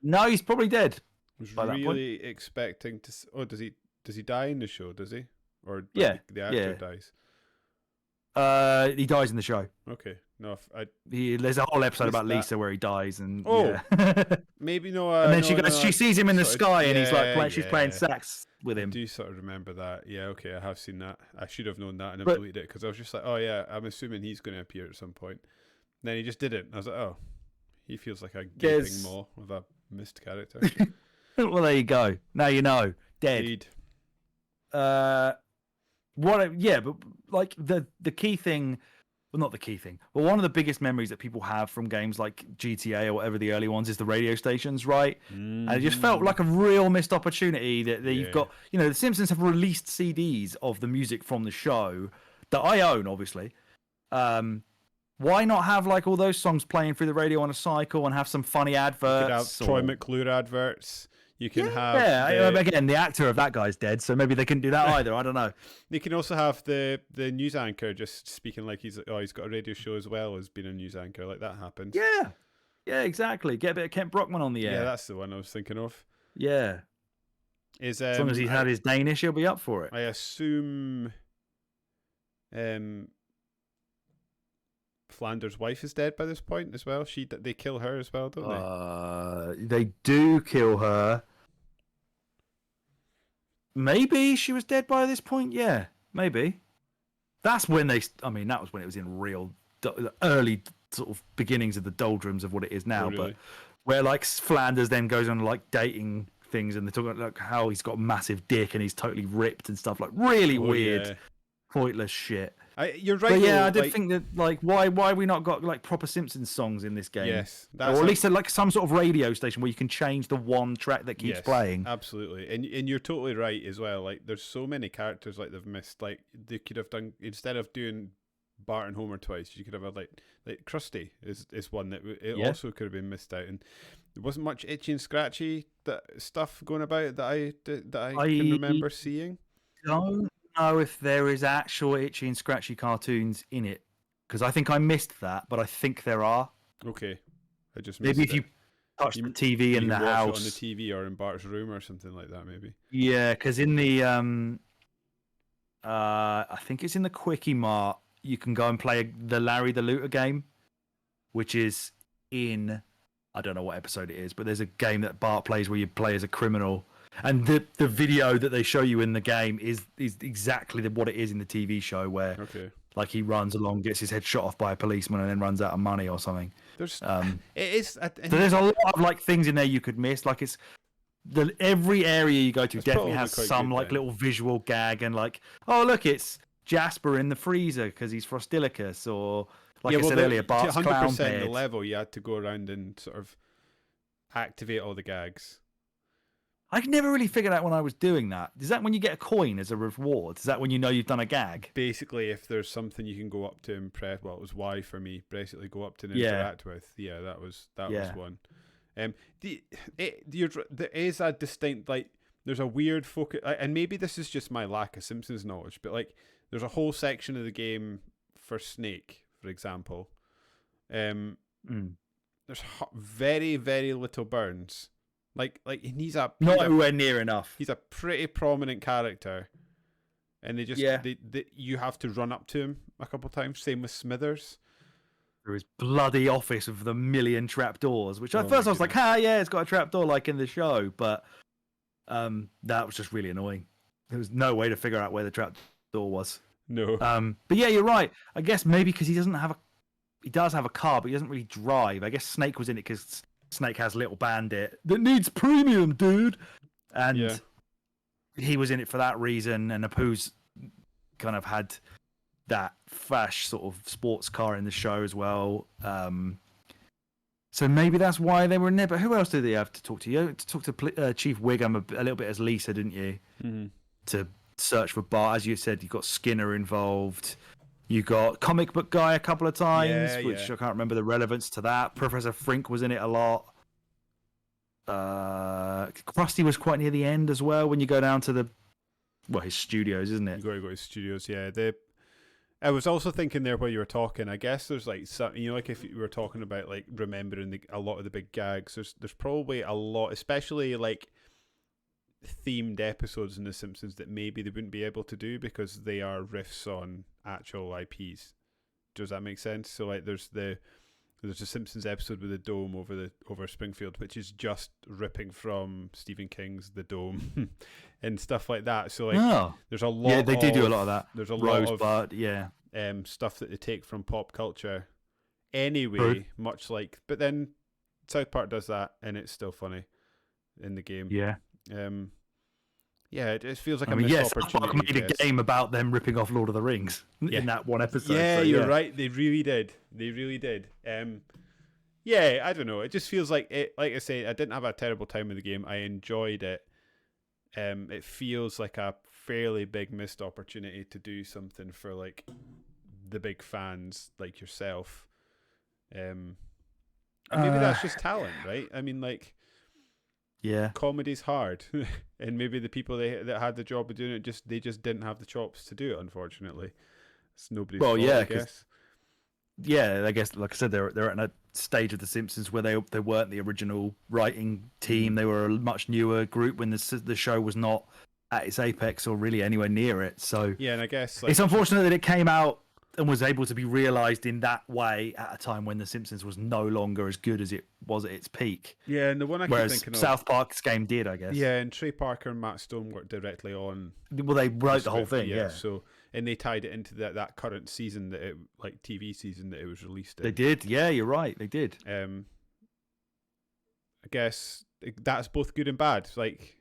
No, he's probably dead. I was by that point. really expecting to. Oh, does he die in the show? Does he? Or Yeah, the actor dies? He dies in the show. Okay, no, There's a whole episode missed about that. Lisa where he dies, and maybe no. and then no, she sees him in the sky, and he's like, she's playing yeah. sax with him. I do sort of remember that. Yeah, okay, I have seen that. I should have known that and But- deleted it because I was just like, oh yeah, I'm assuming he's going to appear at some point. And then he just didn't. I was like, oh, he feels like a gaping maw with a missed character. Well, there you go. Now you know. Dead. Indeed. Yeah, but like the key thing, well, not the key thing, but one of the biggest memories that people have from games like GTA or whatever the early ones is the radio stations, right? And it just felt like a real missed opportunity that you've got. You know, the Simpsons have released CDs of the music from the show that I own, obviously. Why not have like all those songs playing through the radio on a cycle and have some funny adverts? You could have Troy McClure adverts. You can have again, the actor of that guy's dead, so maybe they couldn't do that either. I don't know. You can also have the news anchor just speaking like he's got a radio show as well as being a news anchor, like that happens. Yeah, exactly. Get a bit of Kent Brockman on the air. Yeah, that's the one I was thinking of. Yeah, as long as he's had his Danish, he'll be up for it. I assume, Flanders' wife is dead by this point as well. They kill her as well, don't they? They do kill her. Maybe she was dead by this point. Yeah, maybe. That's when that was when it was in real early sort of beginnings of the doldrums of what it is now. Oh, really? But where like Flanders then goes on like dating things, and they talk about like how he's got a massive dick and he's totally ripped and stuff, like really weird, pointless shit. You're right. But yeah, I did think that like why we not got like proper Simpsons songs in this game? Yes, or at least like some sort of radio station where you can change the one track that keeps playing. Absolutely, and you're totally right as well. Like there's so many characters like they've missed. Like they could have done, instead of doing Bart and Homer twice, you could have had like Krusty is one that also could have been missed out. And there wasn't much Itchy and Scratchy stuff going about that I can remember seeing. Don't know if there is actual Itchy and Scratchy cartoons in it, because I think I missed that, but I think there are. Okay, I just missed maybe if you touch the TV in the house, it on the TV or in Bart's room or something like that, maybe. Yeah, because in the I think it's in the Quickie Mart, you can go and play the Larry the Looter game, which is in, I don't know what episode it is, but there's a game that Bart plays where you play as a criminal. And the video that they show you in the game is exactly what it is in the TV show, where like he runs along, gets his head shot off by a policeman, and then runs out of money or something. There's so there's a lot of like things in there you could miss. Like every area you go to definitely has some like little visual gag, and like, oh look, it's Jasper in the freezer because he's Frostilicus, or like I said earlier, Bart's clown bed. The level you had to go around and sort of activate all the gags. I never really figured out when I was doing that. Is that when you get a coin as a reward? Is that when you know you've done a gag? Basically, if there's something you can go up to and press, well, it was Y for me. Basically, go up to and interact with. Yeah, that was one. There is a distinct, like, there's a weird focus, and maybe this is just my lack of Simpsons knowledge, but like, there's a whole section of the game for Snake, for example. There's very, very little burns. Like he's not anywhere near enough. He's a pretty prominent character, and they just you have to run up to him a couple times. Same with Smithers. There is bloody office with the million trapdoors, which at first I was like, it's got a trapdoor like in the show, but that was just really annoying. There was no way to figure out where the trapdoor was. No. But yeah, you're right. I guess maybe because he does have a car, but he doesn't really drive. I guess Snake was in it because Snake has Little Bandit that needs premium, dude. And he was in it for that reason. And Apu's kind of had that fash sort of sports car in the show as well. So maybe that's why they were in there. But who else did they have to talk to? You had to talk to Chief Wiggum a little bit as Lisa, didn't you? Mm-hmm. To search for Bart. As you said, you got Skinner involved. You got Comic Book Guy a couple of times, which I can't remember the relevance to that. Professor Frink was in it a lot. Krusty was quite near the end as well. When you go down to his studios, isn't You it? got to go to studios. Yeah, I was also thinking there while you were talking. I guess there's like some, like if you were talking about like remembering a lot of the big gags. There's probably a lot, especially like themed episodes in The Simpsons that maybe they wouldn't be able to do because they are riffs on actual IPs. Does that make sense? So like there's a Simpsons episode with the dome over Springfield, which is just ripping from Stephen King's The Dome and stuff like that. So like there's a lot. Yeah, they do a lot of that. There's a lot of stuff that they take from pop culture. Anyway, True. much like, but then South Park does that, and it's still funny in the game. Yeah. Yeah, it feels like a missed opportunity. South Park made a game about them ripping off Lord of the Rings in that one episode. Yeah, so, you're right. They really did. Yeah, I don't know. It just feels like it. Like I say, I didn't have a terrible time with the game. I enjoyed it. It feels like a fairly big missed opportunity to do something for like the big fans like yourself. And maybe that's just talent, right? I mean, like, yeah, comedy's hard, and maybe the people that had the job of doing it just didn't have the chops to do it. Unfortunately, it's nobody's fault, I guess. Yeah, I guess, like I said, they're at a stage of The Simpsons where they weren't the original writing team. They were a much newer group when the show was not at its apex or really anywhere near it. So yeah, and I guess it's unfortunate that it came out and was able to be realised in that way at a time when The Simpsons was no longer as good as it was at its peak. Yeah, and the one I keep thinking of, South Park's game did, I guess. Yeah, and Trey Parker and Matt Stone worked directly on. Well, they wrote the whole thing. Yeah. So, and they tied it into that current season TV season that it was released in. They did. Yeah, you're right. They did. I guess that's both good and bad. Like,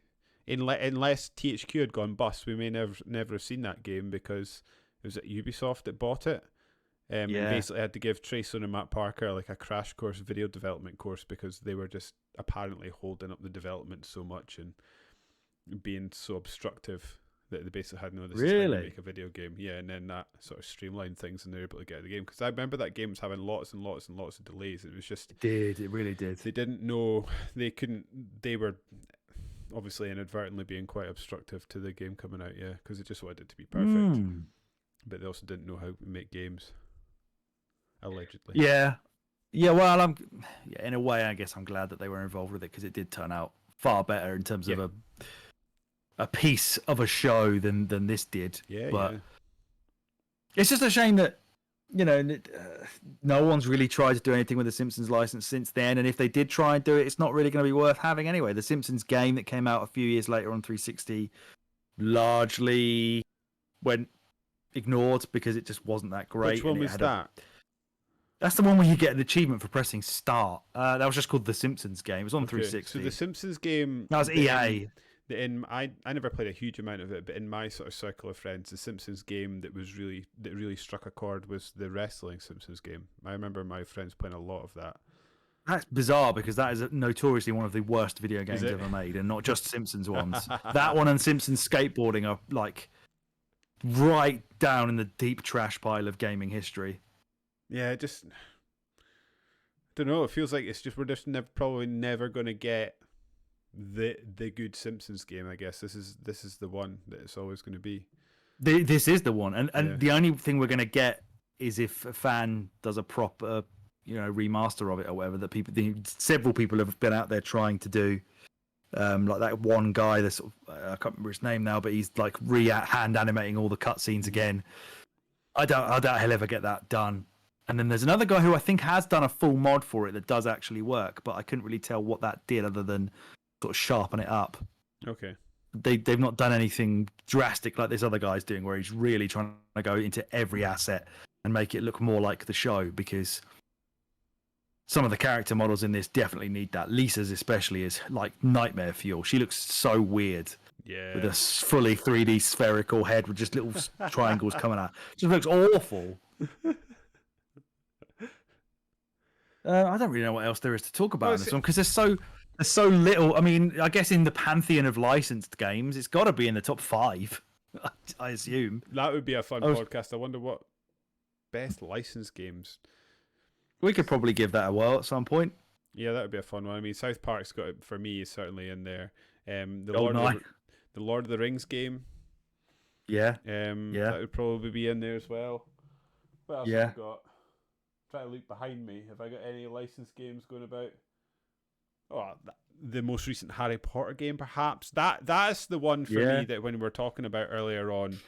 unless THQ had gone bust, we may never have seen that game because it was at Ubisoft that bought it. And basically had to give Trayson and Matt Parker like a crash course, video development course, because they were just apparently holding up the development so much and being so obstructive that they basically had no other time to make a video game. Yeah, and then that sort of streamlined things and they're able to get the game. Because I remember that game was having lots and lots and lots of delays. It was just... It really did. They didn't know... They were obviously inadvertently being quite obstructive to the game coming out, yeah, because they just wanted it to be perfect. But they also didn't know how to make games, allegedly. Yeah. Well, in a way, I guess I'm glad that they were involved with it because it did turn out far better in terms of a piece of a show than this did. But it's just a shame that no one's really tried to do anything with the Simpsons license since then. And if they did try and do it, it's not really going to be worth having anyway. The Simpsons game that came out a few years later on 360 largely went ignored because it just wasn't that great. Which one was that? That's the one where you get an achievement for pressing start. That was just called The Simpsons game. It was on 360. So the Simpsons game... That was EA. I never played a huge amount of it, but in my sort of circle of friends, the Simpsons game that really struck a chord was the wrestling Simpsons game. I remember my friends playing a lot of that. That's bizarre because that is notoriously one of the worst video games ever made, and not just Simpsons ones. That one and Simpsons skateboarding are like right down in the deep trash pile of gaming history. Yeah, I don't know. It feels like we're just probably never going to get the good Simpsons game. I guess this is the one that it's always going to be. This is the one, and the only thing we're going to get is if a fan does a proper, remaster of it or whatever. Several people have been out there trying to do. Like that one guy, I can't remember his name now, but he's like hand animating all the cutscenes again. I doubt he'll ever get that done. And then there's another guy who I think has done a full mod for it that does actually work, but I couldn't really tell what that did other than sort of sharpen it up. Okay. They've not done anything drastic like this other guy's doing, where he's really trying to go into every asset and make it look more like the show, because some of the character models in this definitely need that. Lisa's especially is like nightmare fuel. She looks so weird. Yeah. With a fully 3D spherical head with just little triangles coming out. It just looks awful. I don't really know what else there is to talk about in this one because there's so little. I mean, I guess in the pantheon of licensed games, it's got to be in the top 5. I assume that would be a fun podcast. I wonder what best licensed games. We could probably give that a whirl at some point. Yeah, that would be a fun one. I mean, South Park's got it for me, is certainly in there. The GoldenEye. the Lord of the Rings game. Yeah, That would probably be in there as well. What else have yeah. I got? Try to look behind me. Have I got any licensed games going about? Oh, the most recent Harry Potter game, perhaps. That's the one for me that when we were talking about earlier on,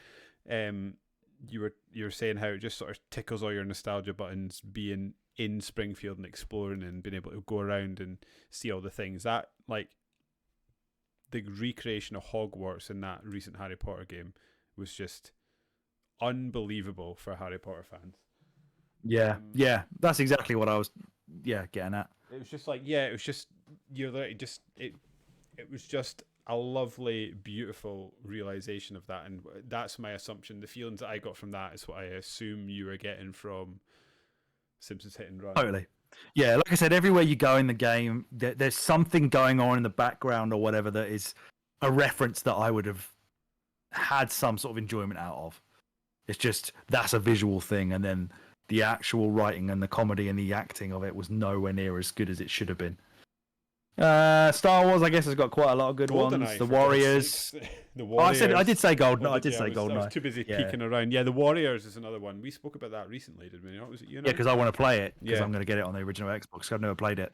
you were saying how it just sort of tickles all your nostalgia buttons, being in Springfield and exploring and being able to go around and see all the things. That, like, the recreation of Hogwarts in that recent Harry Potter game was just unbelievable for Harry Potter fans. Yeah. That's exactly what I was getting at. It was just like, it was just, you're there, it was just a lovely, beautiful realization of that. And that's my assumption. The feelings that I got from that is what I assume you were getting from Simpsons Hit and Run. Totally. Yeah, like I said, everywhere you go in the game, there's something going on in the background or whatever that is a reference that I would have had some sort of enjoyment out of. It's just, that's a visual thing, and then the actual writing and the comedy and the acting of it was nowhere near as good as it should have been. Star Wars, I guess, has got quite a lot of good ones. The Warriors. The Warriors. I did say GoldenEye. I did say I GoldenEye. was too busy peeking around. Yeah, the Warriors is another one. We spoke about that recently, did we not? Was it you? Yeah, because I want to play it. Because I'm going to get it on the original Xbox. I've never played it.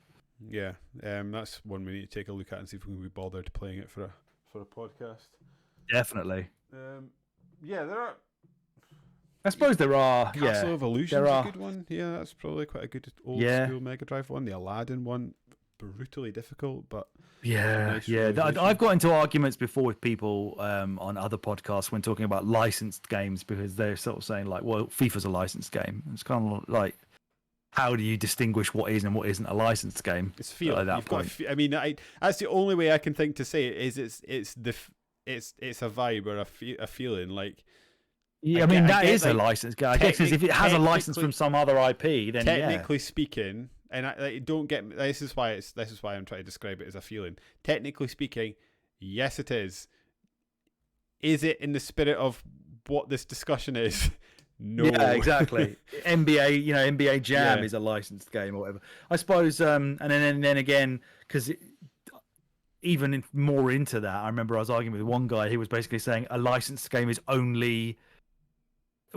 Yeah, that's one we need to take a look at and see if we can be bothered playing it for a podcast. Definitely. Yeah, there are. I suppose there are. Castle of Illusion is a good one. Yeah, that's probably quite a good old school Mega Drive one. The Aladdin one, brutally difficult, but nice. I've got into arguments before with people on other podcasts when talking about licensed games, because they're sort of saying like, well, FIFA's a licensed game. It's kind of like, how do you distinguish what is and what isn't a licensed game? It's feel. At that point. I mean, that's the only way I can think to say it is it's a vibe or a feeling like. Yeah, I mean, that is a licensed game. I guess if it has a license from some other IP, then technically speaking, and I don't get this is why I'm trying to describe it as a feeling. Technically speaking, yes, it is. Is it in the spirit of what this discussion is? No. Yeah, exactly. NBA Jam is a licensed game or whatever. I suppose, and then again, because even more into that, I remember I was arguing with one guy. He was basically saying a licensed game is only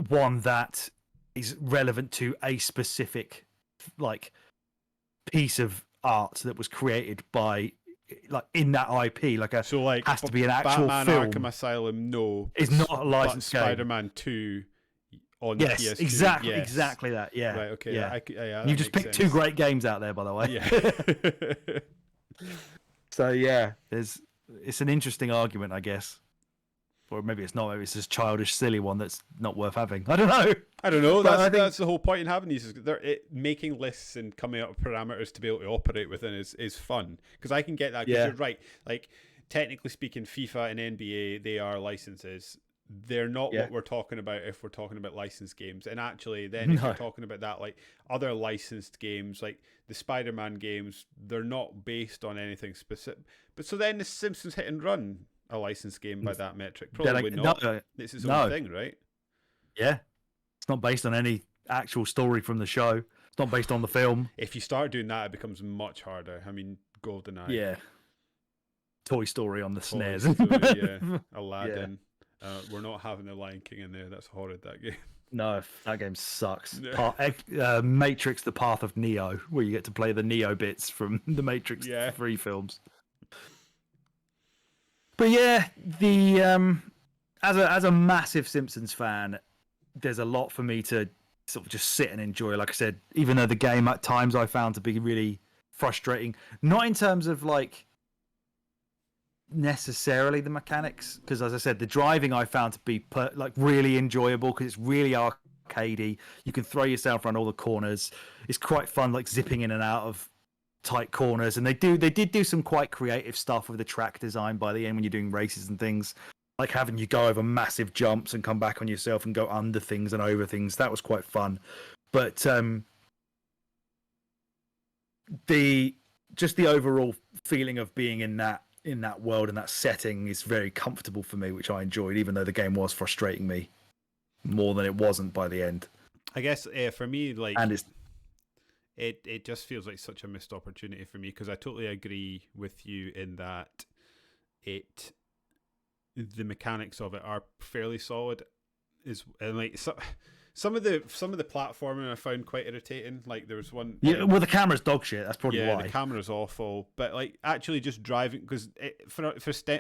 one that is relevant to a specific like piece of art that was created by like in that IP, like has to be an actual Batman film. Arkham Asylum, no, is not a licensed game. Spider-Man 2 on the PS2. Exactly that. Yeah. Right. Okay. Yeah. You just picked two great games out there, by the way. Yeah. So yeah, it's an interesting argument, I guess. Or maybe it's not. Maybe it's just childish, silly one that's not worth having. I don't know. That's the whole point in having these. Making lists and coming up with parameters to be able to operate within is fun. Because I can get that. Because you're right. Like, technically speaking, FIFA and NBA, they are licenses. They're not what we're talking about if we're talking about licensed games. And actually, then if you're talking about that, like other licensed games, like the Spider-Man games, they're not based on anything specific. But so then the Simpsons Hit and Run, a licensed game by that metric? Probably not. It's its own thing, right? Yeah. It's not based on any actual story from the show. It's not based on the film. If you start doing that, it becomes much harder. I mean, GoldenEye. Yeah. Toy Story on the SNES. Aladdin. Yeah. We're not having the Lion King in there. That's horrid, that game. No, that game sucks. Matrix: The Path of Neo, where you get to play the Neo bits from the Matrix 3 films. But yeah, the as a massive Simpsons fan, there's a lot for me to sort of just sit and enjoy. Like I said, even though the game at times I found to be really frustrating, not in terms of like necessarily the mechanics, because as I said, the driving I found to be like really enjoyable because it's really arcadey. You can throw yourself around all the corners. It's quite fun, like zipping in and out of tight corners, and they did do some quite creative stuff with the track design by the end when you're doing races and things, like having you go over massive jumps and come back on yourself and go under things and over things. That was quite fun. But the overall feeling of being in that world and that setting is very comfortable for me, which I enjoyed, even though the game was frustrating me more than it wasn't by the end. I guess for me, like, and it just feels like such a missed opportunity for me, because I totally agree with you in that the mechanics of it are fairly solid. And like some of the platforming I found quite irritating. Like there was one. Yeah, well, the camera's dog shit. That's probably Yeah, why. the camera's awful. But like actually just driving, because for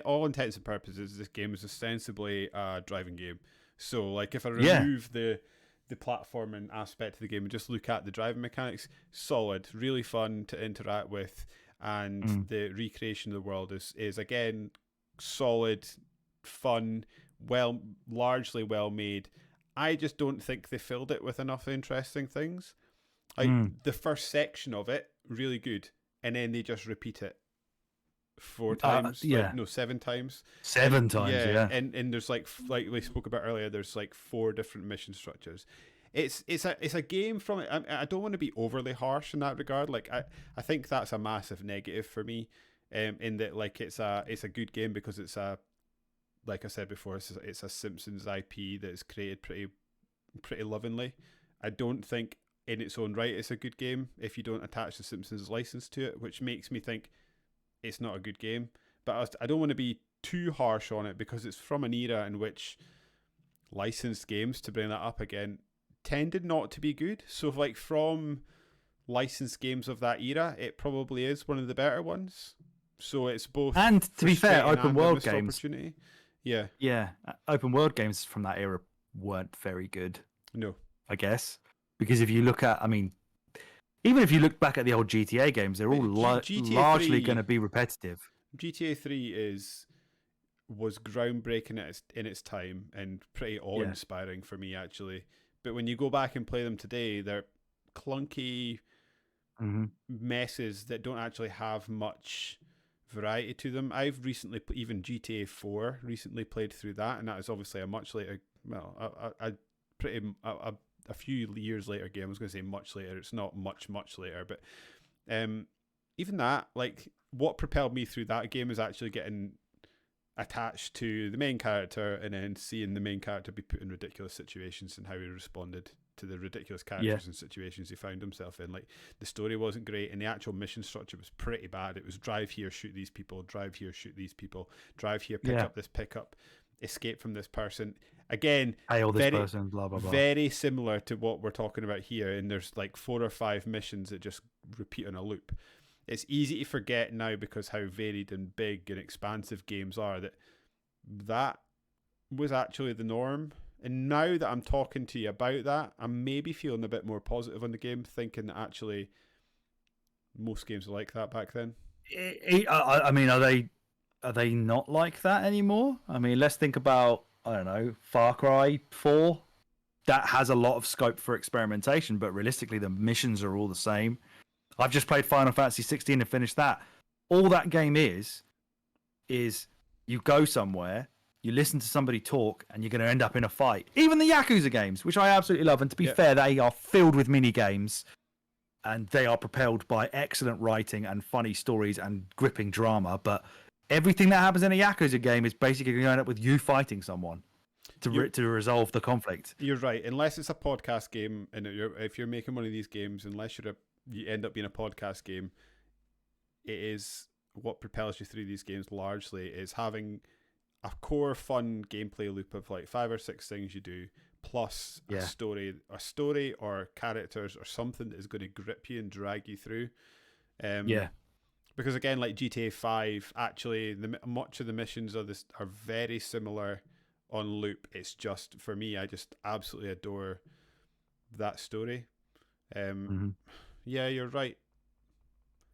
all intents and purposes, this game is ostensibly a driving game. So like if I remove the platforming aspect of the game and just look at the driving mechanics, solid, really fun to interact with, and the recreation of the world is again solid, fun, largely well made. I just don't think they filled it with enough interesting things. Like the first section of it, really good, and then they just repeat it 4 times. Yeah, no, 7 times. 7 times. Yeah. And there's like we spoke about earlier. There's like 4 different mission structures. It's a game from it. I don't want to be overly harsh in that regard. Like I think that's a massive negative for me. In that like it's a good game because it's a, like I said before, it's a Simpsons IP that is created pretty lovingly. I don't think in its own right it's a good game if you don't attach the Simpsons license to it, which makes me think it's not a good game. But I don't want to be too harsh on it because it's from an era in which licensed games, to bring that up again, tended not to be good. So like from licensed games of that era, it probably is one of the better ones. So it's both. And to be fair, frustrating open and a world missed games. opportunity. Yeah. Yeah, open world games from that era weren't very good. No. I guess, because if you look at, I mean, even if you look back at the old GTA games, they're all GTA largely 3 going to be repetitive. GTA 3 was groundbreaking in its time and pretty awe-inspiring for me, actually. But when you go back and play them today, they're clunky messes that don't actually have much variety to them. I've recently, even GTA 4, recently played through that, and that is obviously a much later, well, a few years later game. I was going to say much later. It's not much later, but even that, like, what propelled me through that game is actually getting attached to the main character and then seeing the main character be put in ridiculous situations and how he responded to the ridiculous characters and situations he found himself in. Like, the story wasn't great and the actual mission structure was pretty bad. It was drive here, shoot these people, drive here, shoot these people, drive here, pick up this pickup, escape from this person. Again, hail this person, blah blah blah. Very similar to what we're talking about here, and there's like 4 or 5 missions that just repeat on a loop. It's easy to forget now because how varied and big and expansive games are that was actually the norm. And now that I'm talking to you about that, I'm maybe feeling a bit more positive on the game, thinking that actually most games were like that back then. I mean, are they not like that anymore? I mean, let's think about, I don't know, Far Cry 4. That has a lot of scope for experimentation, but realistically, the missions are all the same. I've just played Final Fantasy 16 and finished that. All that game is you go somewhere, you listen to somebody talk, and you're going to end up in a fight. Even the Yakuza games, which I absolutely love, and to be fair, they are filled with mini games, and they are propelled by excellent writing and funny stories and gripping drama. But everything that happens in a Yakuza game is basically going to end up with you fighting someone to resolve the conflict. You're right. Unless it's a podcast game, and if you're making one of these games, unless you end up being a podcast game, it is what propels you through these games largely is having a core fun gameplay loop of like 5 or 6 things you do, plus a story or characters or something that is going to grip you and drag you through. Because again, like GTA 5, actually, much of the missions are very similar on loop. It's just, for me, I just absolutely adore that story. Yeah, you're right.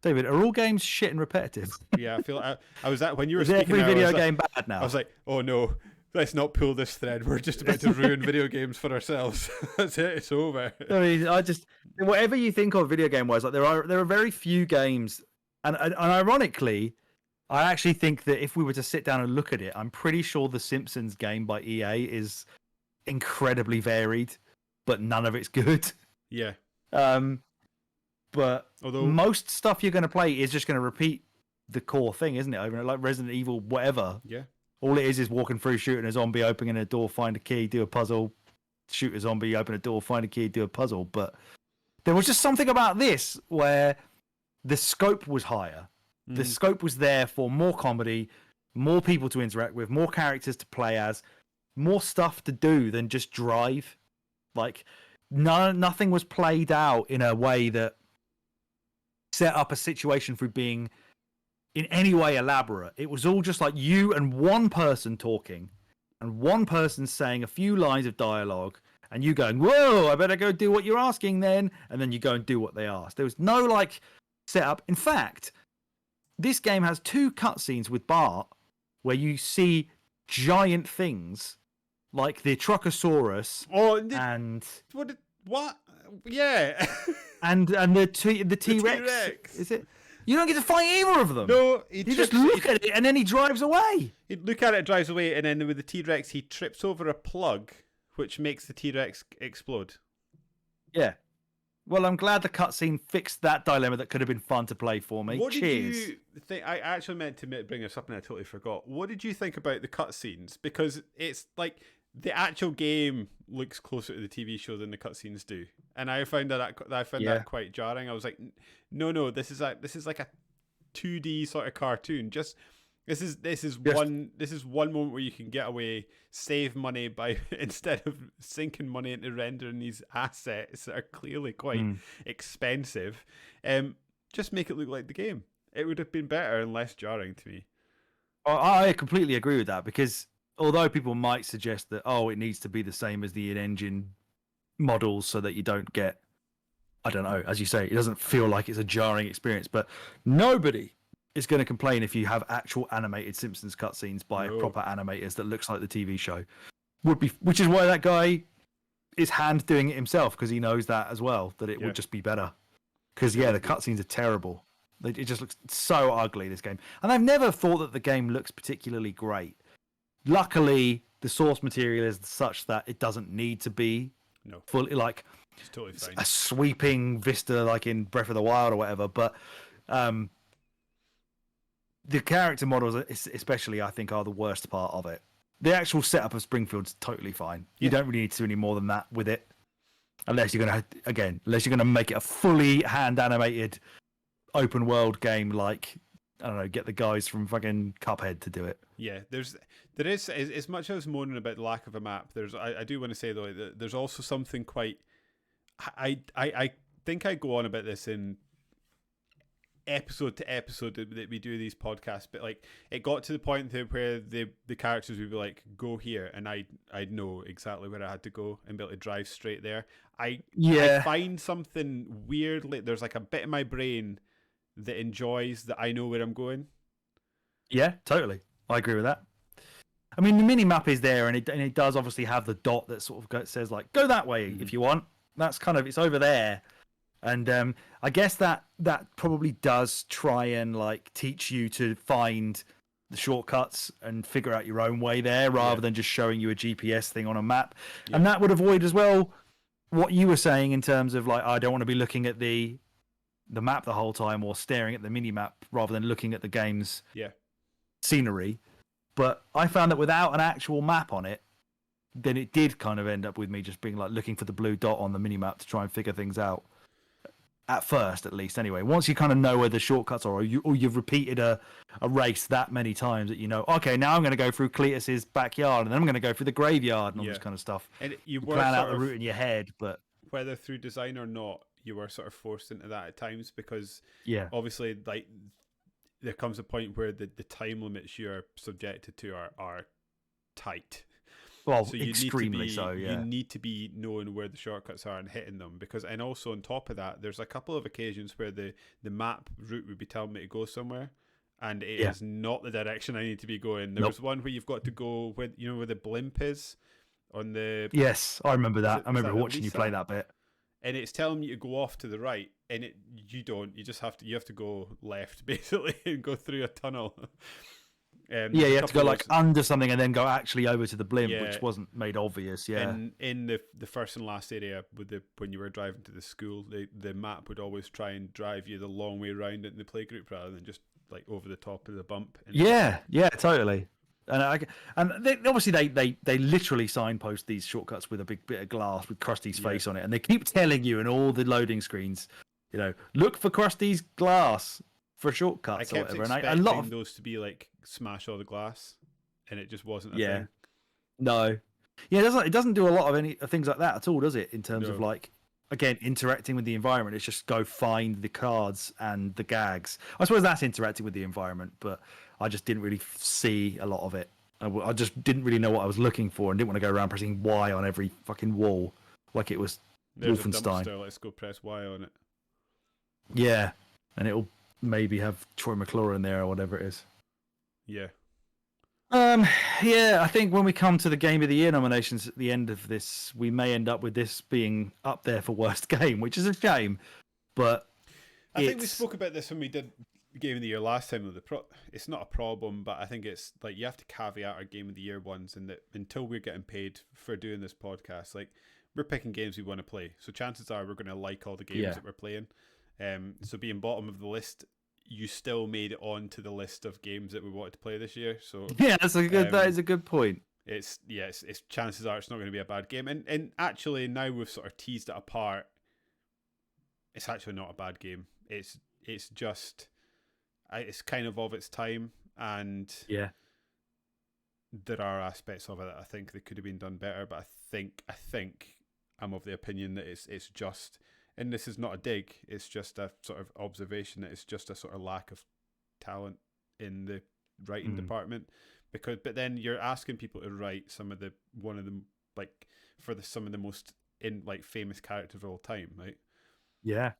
David, are all games shit and repetitive? Yeah, I feel I was at when you were is speaking. Every video game bad now? I was like, oh no, let's not pull this thread. We're just about to ruin video games for ourselves. That's it. It's over. I mean, whatever you think of video game wise, like there are very few games, and ironically, I actually think that if we were to sit down and look at it, I'm pretty sure the Simpsons game by EA is incredibly varied, but none of it's good. Yeah. But most stuff you're going to play is just going to repeat the core thing, isn't it? Over like Resident Evil, whatever. Yeah. All it is walking through, shooting a zombie, opening a door, find a key, do a puzzle, shoot a zombie, open a door, find a key, do a puzzle. But there was just something about this where the scope was higher. The scope was there for more comedy, more people to interact with, more characters to play as, more stuff to do than just drive. Like, nothing was played out in a way that set up a situation for being in any way elaborate. It was all just like you and one person talking and one person saying a few lines of dialogue and you going, whoa, I better go do what you're asking then. And then you go and do what they asked. There was no like setup. In fact, this game has 2 cutscenes with Bart where you see giant things like the Truckosaurus what? Yeah. and the T-Rex. Is it? You don't get to fight either of them. No, you just look at it and then he drives away. He'd look at it, drives away, and then with the T-Rex, he trips over a plug, which makes the T-Rex explode. Yeah. Well, I'm glad the cutscene fixed that dilemma that could have been fun to play for me. What Cheers. did you think? I actually meant to bring this up and I totally forgot. What did you think about the cutscenes? Because it's like the actual game looks closer to the TV show than the cutscenes do, and I found that quite jarring. I was like, no, this is like a 2D sort of cartoon. Just this is one moment where you can get away, save money by instead of sinking money into rendering these assets that are clearly quite expensive. Just make it look like the game. It would have been better and less jarring to me. I completely agree with that, because although people might suggest that, it needs to be the same as the in-engine models so that you don't get, I don't know, as you say, it doesn't feel like it's a jarring experience, but nobody is going to complain if you have actual animated Simpsons cutscenes by proper animators that looks like the TV show. Which is why that guy is hand doing it himself, because he knows that as well, that it would just be better. Because, the cutscenes are terrible. It just looks so ugly, this game. And I've never thought that the game looks particularly great. Luckily, the source material is such that it doesn't need to be fully like it's totally fine. A sweeping vista like in Breath of the Wild or whatever. But the character models, especially, I think, are the worst part of it. The actual setup of Springfield's totally fine. You don't really need to do any more than that with it, unless you're gonna make it a fully hand animated open world game like, I don't know, get the guys from fucking Cuphead to do it. Yeah, there is as much as I was moaning about the lack of a map. I do want to say though that there's also something quite. I think I go on about this in episode to episode that we do these podcasts, but like it got to the point where the characters would be like, go here, and I'd know exactly where I had to go and be able to drive straight there. I find something weirdly, there's like a bit of my brain that enjoys that I know where I'm going. Yeah, totally. I agree with that. I mean, the mini map is there, and it does obviously have the dot that sort of says like, go that way if you want. That's kind of, it's over there. And I guess that probably does try and like teach you to find the shortcuts and figure out your own way there, rather than just showing you a GPS thing on a map. Yeah. And that would avoid as well what you were saying in terms of like, I don't want to be looking at the map the whole time or staring at the mini map rather than looking at the game's scenery. But I found that without an actual map on it, then it did kind of end up with me just being like looking for the blue dot on the mini map to try and figure things out. At first, at least, anyway. Once you kind of know where the shortcuts are, or you've repeated a race that many times that you know, okay, now I'm going to go through Cletus's backyard, and then I'm going to go through the graveyard and all this kind of stuff. And you plan out the route in your head, but whether through design or not, you were sort of forced into that at times, because obviously, like, there comes a point where the time limits you're subjected to are tight. Well, so extremely so, You need to be knowing where the shortcuts are and hitting them, and also on top of that, there's a couple of occasions where the map route would be telling me to go somewhere, and it is not the direction I need to be going. There was one where you've got to go where the blimp is on the. Yes, I remember that. I remember watching you play that bit. And it's telling you to go off to the right, and you don't. You just have to go left basically and go through a tunnel. You have to go like under something and then go actually over to the blimp, which wasn't made obvious. Yeah, and in the first and last area when you were driving to the school, the map would always try and drive you the long way around in the playgroup rather than just like over the top of the bump. Yeah, totally. And obviously they literally signpost these shortcuts with a big bit of glass with Krusty's face on it, and they keep telling you in all the loading screens, look for Krusty's glass for shortcuts or whatever. Expecting And a lot of those to be like smash all the glass, and it just wasn't a yeah, thing. no, yeah, it doesn't do a lot of any things like that at all, does it? In terms of like, again, interacting with the environment, it's just go find the cards and the gags. I suppose that's interacting with the environment, but I just didn't really see a lot of it. I just didn't really know what I was looking for, and didn't want to go around pressing Y on every fucking wall like it was There's Wolfenstein. a dumpster, let's go press Y on it. Yeah, and it'll maybe have Troy McClure in there or whatever it is. Yeah. Yeah, I think when we come to the Game of the Year nominations at the end of this, we may end up with this being up there for worst game, which is a shame. But I think we spoke about this when we did Game of the Year last time. It's not a problem, but I think it's like you have to caveat our Game of the Year ones, and that until we're getting paid for doing this podcast, like we're picking games we want to play. So chances are we're going to like all the games that we're playing. So being bottom of the list, you still made it on to the list of games that we wanted to play this year. So yeah, that is a good point. It's chances are it's not going to be a bad game. And actually now we've sort of teased it apart. It's actually not a bad game. It's just it's kind of its time, and yeah, there are aspects of it that I think they could have been done better. But I think I'm of the opinion that it's just. And this is not a dig, it's just a sort of observation that it's just a sort of lack of talent in the writing department. But then you're asking people to write some of the most famous characters of all time, right? Yeah.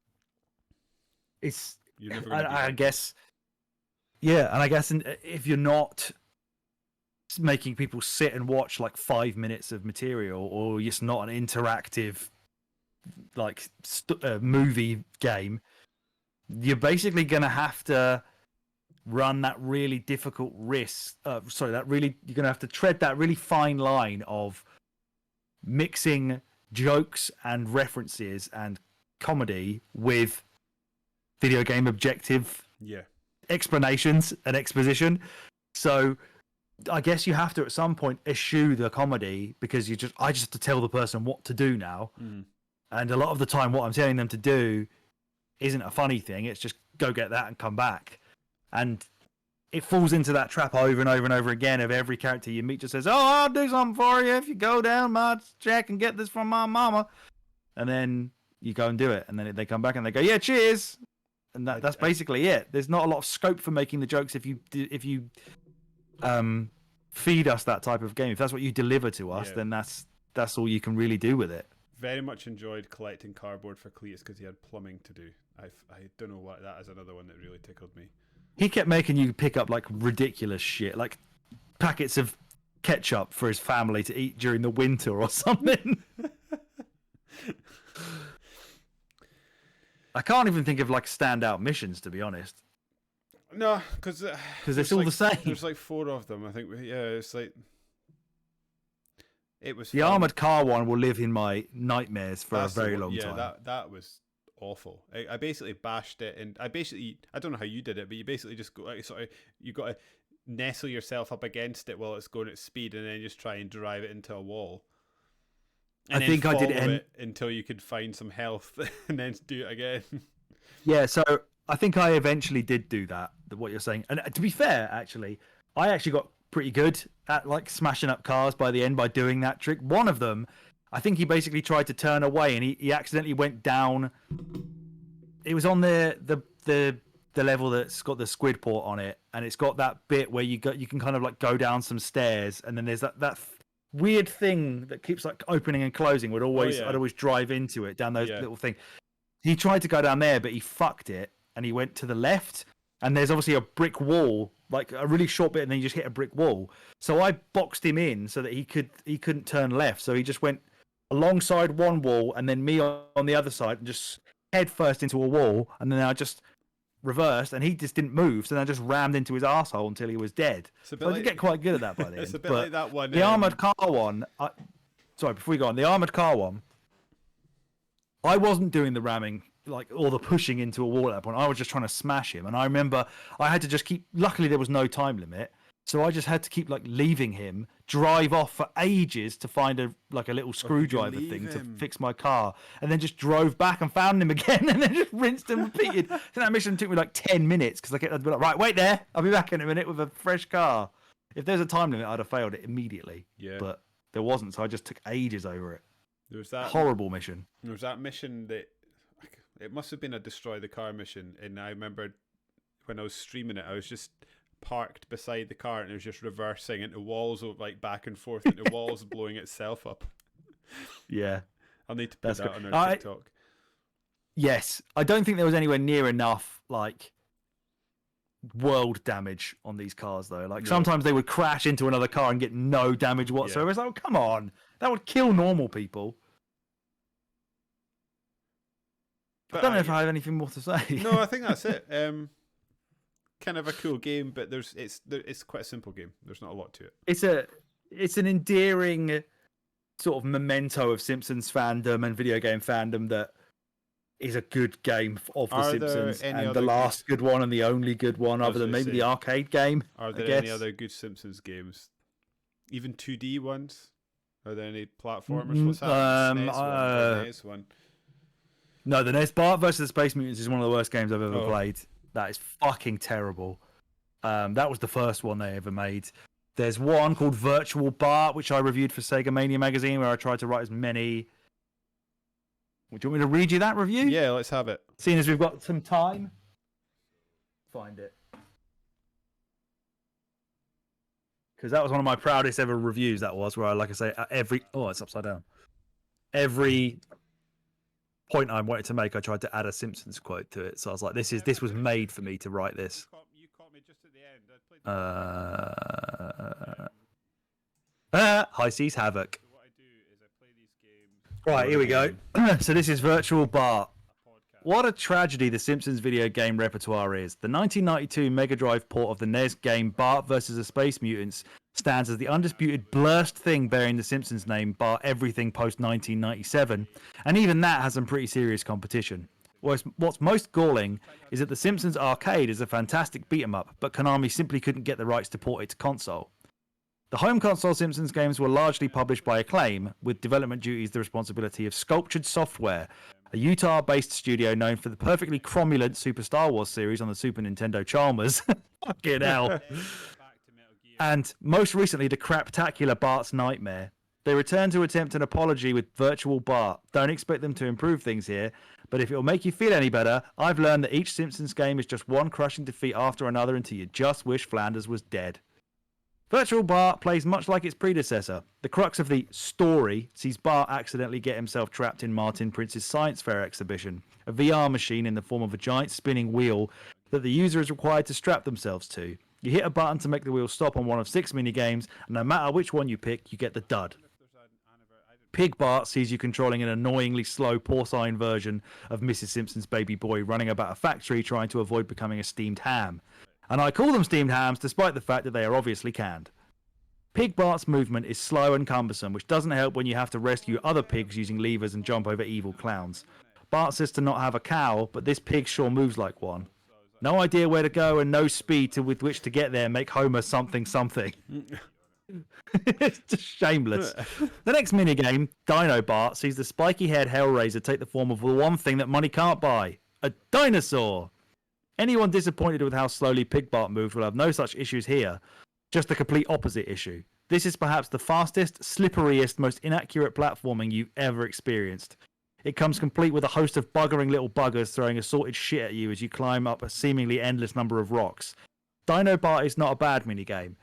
It's you're never gonna I guess yeah, and I guess if you're not making people sit and watch like 5 minutes of material, or it's not an interactive movie game, you're basically going to have to run that really difficult risk. You're going to have to tread that really fine line of mixing jokes and references and comedy with video game objective explanations and exposition. So I guess you have to at some point eschew the comedy, because I just have to tell the person what to do now. And a lot of the time, what I'm telling them to do isn't a funny thing. It's just go get that and come back. And it falls into that trap over and over and over again of every character you meet just says, "Oh, I'll do something for you if you go down my check and get this from my mama." And then you go and do it. And then they come back and they go, "Yeah, cheers." And that's basically it. There's not a lot of scope for making the jokes if you feed us that type of game. If that's what you deliver to us, then that's all you can really do with it. Very much enjoyed collecting cardboard for Cletus because he had plumbing to do. I don't know what that is. Another one that really tickled me. He kept making you pick up like ridiculous shit, like packets of ketchup for his family to eat during the winter or something. I can't even think of like standout missions, to be honest. No, because it's all the same. There's like 4 of them. I think. It's like. It was the armored car one will live in my nightmares for a very long time. Yeah, that was awful. I basically bashed it, and I don't know how you did it, but you basically just go like you got to nestle yourself up against it while it's going at speed, and then just try and drive it into a wall. And I think I did it until you could find some health, and then do it again. Yeah, so I think I eventually did do that. What you're saying, and to be fair, actually, I actually got pretty good at like smashing up cars by the end by doing that trick. One of them, I think he basically tried to turn away and he accidentally went down. It was on the level that's got the squid port on it, and it's got that bit where you can kind of like go down some stairs, and then there's that weird thing that keeps like opening and closing. I'd always drive into it down those little thing. He tried to go down there, but he fucked it, and he went to the left. And there's obviously a brick wall, like a really short bit, and then you just hit a brick wall. So I boxed him in so that he couldn't turn left. So he just went alongside one wall, and then me on the other side, and just head first into a wall. And then I just reversed, and he just didn't move. So then I just rammed into his asshole until he was dead. So I did get quite good at that by the end. It's a bit like that one. The armored car one. Sorry, before we go on, the armored car one. I wasn't doing the ramming, like all the pushing into a wall at that point. I was just trying to smash him, and I remember I had to just keep. Luckily, there was no time limit, So I just had to keep like leaving him, drive off for ages to find a little screwdriver thing to fix my car, and then just drove back and found him again, and then just rinsed and repeated. So that mission took me like 10 minutes because I'd be like, right, wait there, I'll be back in a minute with a fresh car. If there's a time limit, I'd have failed it immediately. Yeah. But there wasn't, so I just took ages over it. There was that horrible mission. There was that mission that it must have been a destroy the car mission, and I remember when I was streaming it, I was just parked beside the car and it was just reversing into walls, like back and forth into walls, blowing itself up. Yeah, I'll need to put that on our TikTok. Yes, I don't think there was anywhere near enough like world damage on these cars though. Like sometimes they would crash into another car and get no damage whatsoever. It's like, oh, come on, that would kill normal people. But I don't know if I have anything more to say. No, I think that's it. Kind of a cool game, but it's quite a simple game. There's not a lot to it. It's an endearing sort of memento of Simpsons fandom and video game fandom that is a good game of the Simpsons, and the last good one and the only good one, other than maybe the arcade game. Are there any other good Simpsons games? Even 2D ones? Are there any platformers? What's that? NES one. No, the NES Bart versus the Space Mutants is one of the worst games I've ever played. That is fucking terrible. That was the first one they ever made. There's one called Virtual Bart, which I reviewed for Sega Mania magazine, where I tried to write as many. Would you want me to read you that review? Yeah, let's have it. Seeing as we've got some time, find it. Because that was one of my proudest ever reviews. That was where I, like I say, at it's upside down. Every point I wanted to make, I tried to add a Simpsons quote to it. So I was like, this was made for me to write this. You caught me just at the end. High Seas Havoc. So what I do is I play these games. Right, here we go. So this is Virtual Bart. What a tragedy the Simpsons video game repertoire is. The 1992 Mega Drive port of the NES game Bart vs. the Space Mutants stands as the undisputed blurst thing bearing the Simpsons name, bar everything post-1997, and even that has some pretty serious competition. What's most galling is that the Simpsons arcade is a fantastic beat-em-up, but Konami simply couldn't get the rights to port it to console. The home console Simpsons games were largely published by Acclaim, with development duties the responsibility of Sculptured Software, a Utah-based studio known for the perfectly cromulent Super Star Wars series on the Super Nintendo Chalmers. Fucking hell. And most recently, the craptacular Bart's Nightmare. They return to attempt an apology with Virtual Bart. Don't expect them to improve things here, but if it'll make you feel any better, I've learned that each Simpsons game is just one crushing defeat after another until you just wish Flanders was dead. Virtual Bart plays much like its predecessor. The crux of the story sees Bart accidentally get himself trapped in Martin Prince's science fair exhibition, a VR machine in the form of a giant spinning wheel that the user is required to strap themselves to. You hit a button to make the wheel stop on one of 6 minigames, and no matter which one you pick, you get the dud. Pig Bart sees you controlling an annoyingly slow porcine version of Mrs. Simpson's baby boy running about a factory trying to avoid becoming a steamed ham. And I call them steamed hams despite the fact that they are obviously canned. Pig Bart's movement is slow and cumbersome, which doesn't help when you have to rescue other pigs using levers and jump over evil clowns. Bart says to not have a cow, but this pig sure moves like one. No idea where to go and no speed with which to get there make Homer something. It's just shameless. The next minigame, Dino Bart, sees the spiky-haired Hellraiser take the form of the one thing that money can't buy, a dinosaur. Anyone disappointed with how slowly Pig Bart moves will have no such issues here, just the complete opposite issue. This is perhaps the fastest, slipperiest, most inaccurate platforming you've ever experienced. It comes complete with a host of buggering little buggers throwing assorted shit at you as you climb up a seemingly endless number of rocks. Dino Bart is not a bad minigame.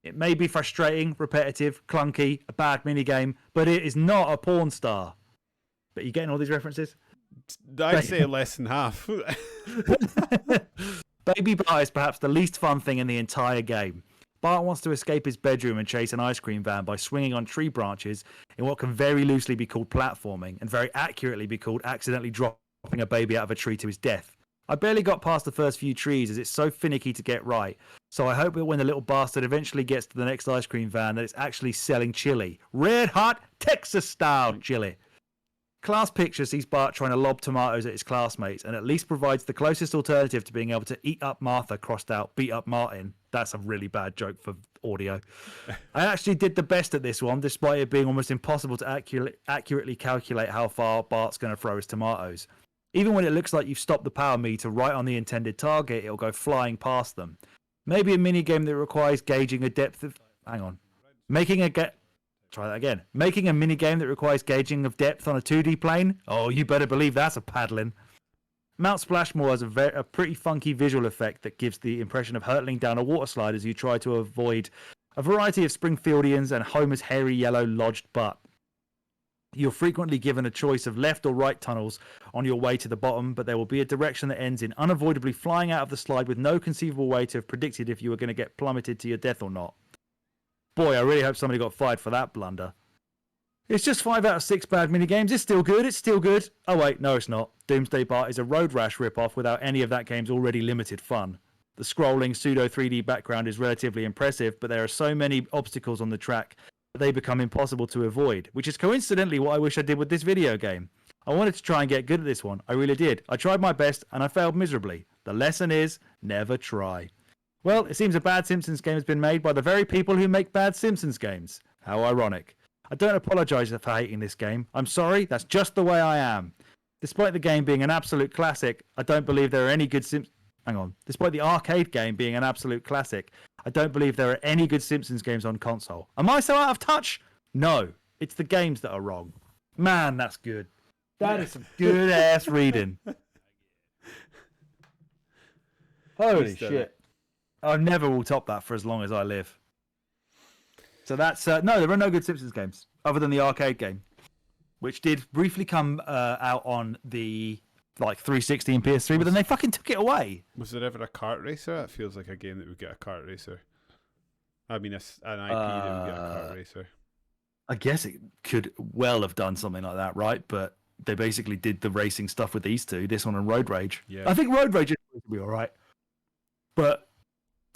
It may be frustrating, repetitive, clunky, a bad minigame, but it is not a porn star. But you getting all these references? I'd say less than half. Baby Bart is perhaps the least fun thing in the entire game. Bart wants to escape his bedroom and chase an ice cream van by swinging on tree branches in what can very loosely be called platforming and very accurately be called accidentally dropping a baby out of a tree to his death. I barely got past the first few trees as it's so finicky to get right, so I hope that when the little bastard eventually gets to the next ice cream van that it's actually selling chili. Red hot Texas style chili. Class picture sees Bart trying to lob tomatoes at his classmates and at least provides the closest alternative to being able to eat up Martha, crossed out, beat up Martin. That's a really bad joke for audio. I actually did the best at this one, despite it being almost impossible to accurately calculate how far Bart's going to throw his tomatoes. Even when it looks like you've stopped the power meter right on the intended target, it'll go flying past them. Maybe a mini game that requires gauging a depth of... Hang on. Try that again. Making a mini game that requires gauging of depth on a 2D plane? Oh, you better believe that's a paddling. Mount Splashmore has a pretty funky visual effect that gives the impression of hurtling down a water slide as you try to avoid a variety of Springfieldians and Homer's hairy yellow lodged butt. You're frequently given a choice of left or right tunnels on your way to the bottom, but there will be a direction that ends in unavoidably flying out of the slide with no conceivable way to have predicted if you were going to get plummeted to your death or not. Boy, I really hope somebody got fired for that blunder. It's just 5 out of 6 bad minigames. It's still good. It's still good. Oh, wait, no, it's not. Doomsday Bart is a Road Rash ripoff without any of that game's already limited fun. The scrolling pseudo 3D background is relatively impressive, but there are so many obstacles on the track that they become impossible to avoid, which is coincidentally what I wish I did with this video game. I wanted to try and get good at this one. I really did. I tried my best, and I failed miserably. The lesson is, never try. Well, it seems a bad Simpsons game has been made by the very people who make bad Simpsons games. How ironic. I don't apologise for hating this game. I'm sorry, that's just the way I am. Despite the game being an absolute classic, I don't believe there are any good Despite the arcade game being an absolute classic, I don't believe there are any good Simpsons games on console. Am I so out of touch? No. It's the games that are wrong. Man, that's good. That is some good-ass reading. Holy shit. I never will top that for as long as I live. So that's... no, there are no good Simpsons games, other than the arcade game, which did briefly come out on the 360 and PS3, but then they fucking took it away. Was there ever a kart racer? That feels like a game that would get a kart racer. I mean, an IP that would get a kart racer. I guess it could well have done something like that, right? But they basically did the racing stuff with these two, this one and Road Rage. Yeah. I think Road Rage will be all right. But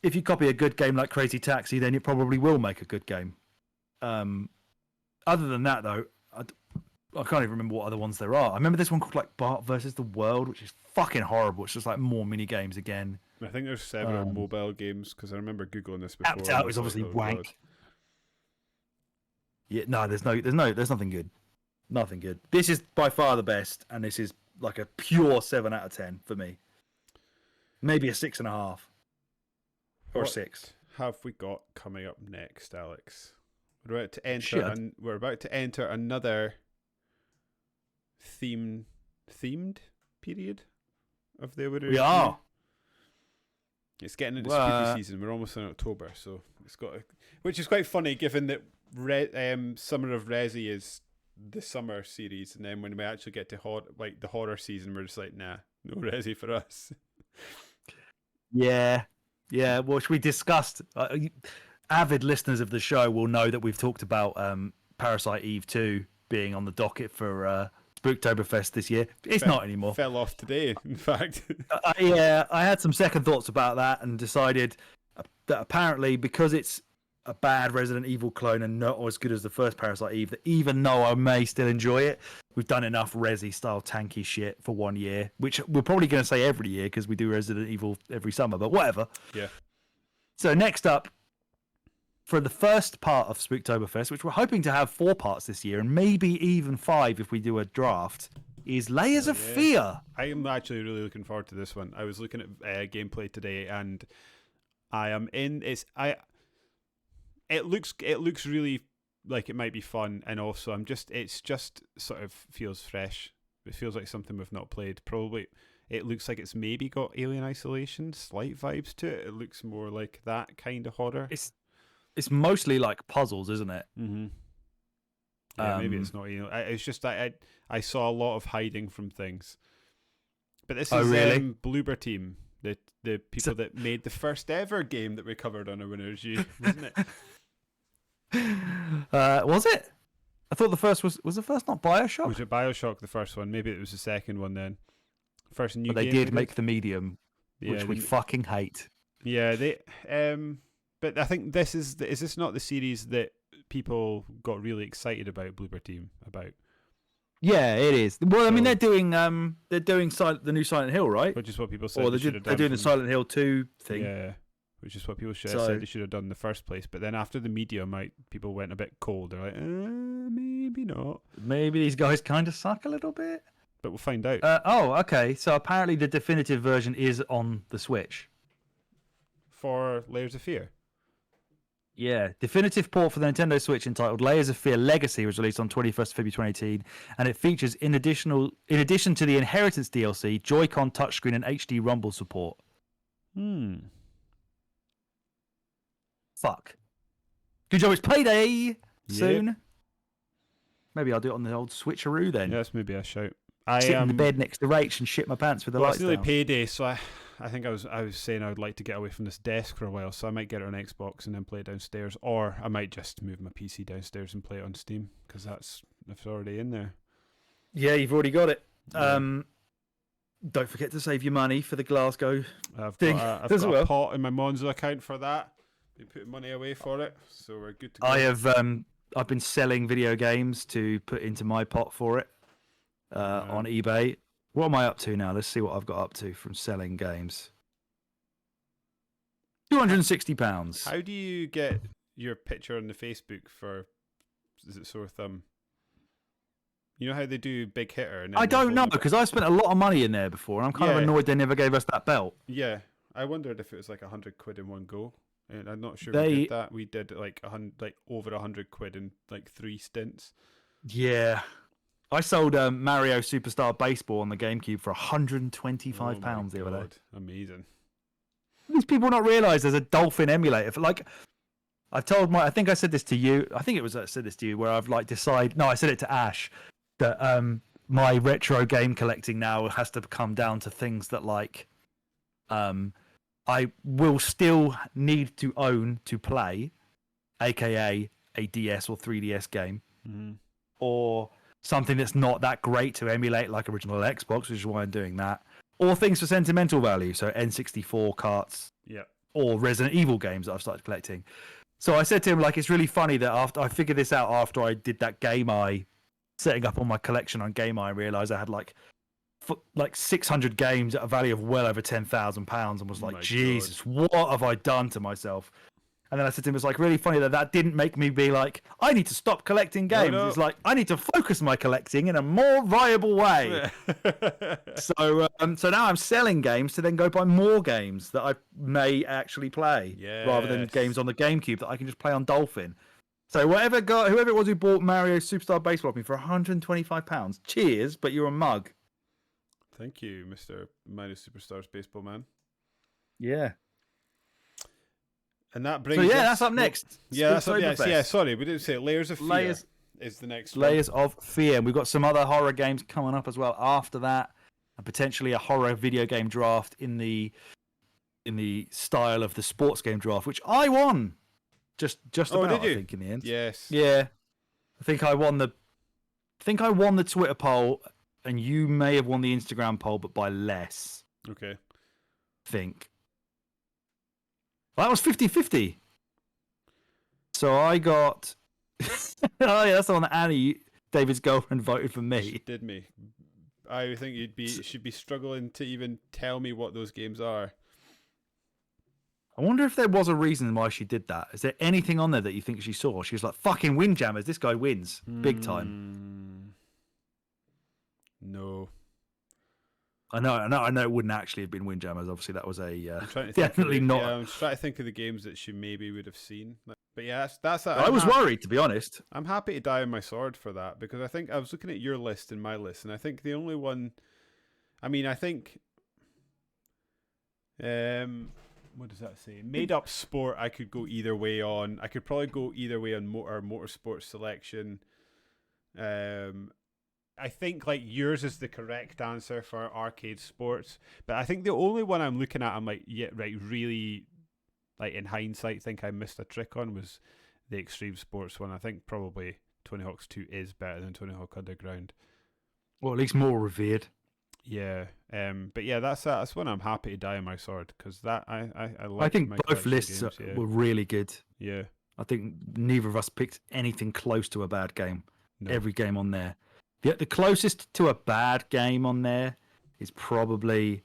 if you copy a good game like Crazy Taxi, then it probably will make a good game. Other than that, though, I can't even remember what other ones there are. I remember this one called like Bart versus the World, which is fucking horrible. It's just like more mini games again. I think there's several mobile games because I remember googling this before. Tapped Out is obviously wank. Yeah, no, there's nothing good. Nothing good. This is by far the best, and this is like a pure 7 out of 10 for me. Maybe a 6.5 or 6. Have we got coming up next, Alex? We're about to enter another themed period of the Winter. We are. It's getting into spooky season. We're almost in October, so it's got, which is quite funny given that Summer of Resi is the summer series, and then when we actually get to the horror season, we're just like, nah, no Resi for us. Yeah, which we discussed. Avid listeners of the show will know that we've talked about Parasite Eve 2 being on the docket for Spooktoberfest this year. It's not anymore. Fell off today, in fact. I had some second thoughts about that and decided that apparently because it's a bad Resident Evil clone and not as good as the first Parasite Eve, that even though I may still enjoy it, we've done enough Resi-style tanky shit for 1 year, which we're probably going to say every year because we do Resident Evil every summer, but whatever. Yeah. So next up, for the first part of Spooktoberfest, which we're hoping to have 4 parts this year, and maybe even 5 if we do a draft, is Layers of Fear. I am actually really looking forward to this one. I was looking at gameplay today, and I am in. It looks really like it might be fun, and also it's just sort of feels fresh. It feels like something we've not played. Probably, it looks like it's maybe got Alien Isolation, slight vibes to it. It looks more like that kind of horror. It's mostly like puzzles, isn't it? Mm-hmm. Yeah, maybe it's not. It's just that I saw a lot of hiding from things. But this is really? Bloober Team, the people that made the first ever game that we covered on a Winner's U, wasn't it? Was it? I thought the first was the first not BioShock? Was it BioShock the first one? Maybe it was the second one then. First new. But they did make the Medium, which we fucking hate. Yeah, they. But I think is this not the series that people got really excited about Bloober Team about? Yeah, it is. Well, I mean, So- they're doing the new Silent Hill, right? Which is what people said Or they should have done. they're doing the from- Silent Hill 2 thing. Yeah, which is what people should have So- said they should have done in the first place. But then after the medium, people went a bit cold. They're like, maybe not. Maybe these guys kind of suck a little bit. But we'll find out. Okay. So apparently the definitive version is on the Switch. For Layers of Fear. Yeah, definitive port for the Nintendo Switch entitled Layers of Fear Legacy was released on 21st February 2018, and it features in addition to the Inheritance DLC, Joy-Con touchscreen and HD Rumble support. Fuck. Good job, it's payday soon. Maybe I'll do it on the old switcheroo then. Yeah, that's maybe a shout. Sit in the bed next to Rach and shit my pants with the lights It's nearly down. payday, so I think I was saying I would like to get away from this desk for a while, so I might get it on Xbox and then play it downstairs, or I might just move my PC downstairs and play it on Steam because it's already in there. Yeah, you've already got it. Yeah. Don't forget to save your money for the Glasgow I've thing got as well. a pot in my Monzo account for that. Been putting money away for it, so we're good to go. I've been selling video games to put into my pot for it on eBay. What am I up to now? Let's see what I've got up to from selling games. £260. How do you get your picture on the Facebook for? Is it Sore Thumb? You know how they do Big Hitter? And then I they don't hold know it- because I spent a lot of money in there before, and I'm kind of Yeah. annoyed they never gave us that belt. Yeah, I wondered if it was like £100 in one go. And I'm not sure They- we did that. We did like over £100 in like 3 stints. Yeah. I sold Mario Superstar Baseball on the GameCube for £125 the other day. Amazing. These people not realise there's a Dolphin emulator. Like, I think I said this to you. I think it was I said this to you where I've like decided. No, I said it to Ash that my retro game collecting now has to come down to things that like I will still need to own to play, aka a DS or 3DS game, or something that's not that great to emulate like original Xbox, which is why I'm doing that, or things for sentimental value, so N64 carts, Yeah. or Resident Evil games that I've started collecting. So I said to him, like, it's really funny that after I figured this out after I did that Game Eye, setting up on my collection on Game Eye, I realised I had like 600 games at a value of well over £10,000 and was Oh like, my Jesus, what have I done to myself? And then I said to him, it's like really funny that didn't make me be like, I need to stop collecting games. No. It's like, I need to focus my collecting in a more viable way. So now I'm selling games to then go buy more games that I may actually play, rather than Yes. games on the GameCube that I can just play on Dolphin. So whoever it was who bought Mario Superstar Baseball off me for £125, cheers, but you're a mug. Thank you, Mr. Minus Superstars Baseball Man. Yeah. And that brings So yeah, us- that's up next. Yeah, that's up, Oktoberfest. yeah, sorry, we didn't say it. Layers of Fear Layers- is the next Layers of Fear. And we've got some other horror games coming up as well after that, and potentially a horror video game draft in the style of the sports game draft, which I won. Just Oh, about, did you? I think, in the end. one. Yes. Yeah. I think I won the Twitter poll, and you may have won the Instagram poll, but by less, Okay. I think. Well, that was 50-50. So I got... oh, yeah, that's the one that Annie, David's girlfriend, voted for me. Did me. I think should be struggling to even tell me what those games are. I wonder if there was a reason why she did that. Is there anything on there that you think she saw? She was like, fucking Windjammers, this guy wins. Big time. No. I know it wouldn't actually have been Windjammers. Obviously, that was I'm a... trying to think definitely not. Yeah, I'm trying to think of the games that she maybe would have seen. But yeah, that's I was worried, to be honest. I'm happy to die on my sword for that, because I think I was looking at your list and my list, and I think the only one... I mean, I think... what does that say? Made up sport, I could go either way on. I could probably go either way on motorsport selection. I think like yours is the correct answer for arcade sports, but I think the only one I'm looking at, I'm like, yeah, right, really, like in hindsight, think I missed a trick on was the extreme sports one. I think probably Tony Hawk's 2 is better than Tony Hawk Underground. Well, at least more revered. Yeah, but yeah, that's when I'm happy to die on my sword, because that I like. I think my both collection lists games, yeah. were really good. Yeah, I think neither of us picked anything close to a bad game. no. Every game on there. The closest to a bad game on there is probably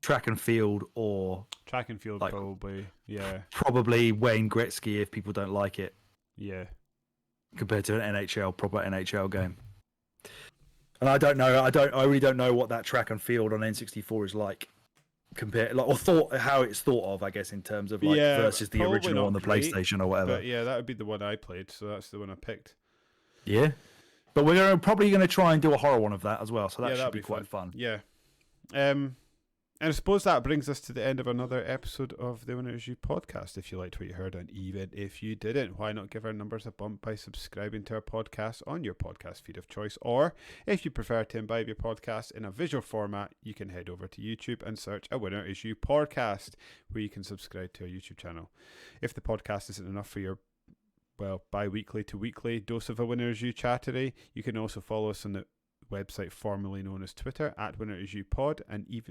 track and field, or Track and field, like, probably. Yeah. probably Wayne Gretzky if people don't like it. Yeah. Compared to an proper NHL game. And I don't know. I really don't know what that track and field on N64 is like, compared, like, or how it's thought of, I guess, in terms of like versus the probably original not on the great, PlayStation or whatever. But yeah, that would be the one I played, so that's the one I picked. Yeah, but we're probably going to try and do a horror one of that as well, so that should that'd be quite fun. Yeah. And I suppose that brings us to the end of another episode of the Winners You podcast. If you liked what you heard, and even if you didn't, why not give our numbers a bump by subscribing to our podcast on your podcast feed of choice? Or if you prefer to imbibe your podcast in a visual format, you can head over to YouTube and search A Winner Is You podcast, where you can subscribe to our YouTube channel. If the podcast isn't enough for your bi-weekly to weekly dose of A Winner Is You chattery, you can also follow us on the website formerly known as Twitter at Winner Is You Pod, and you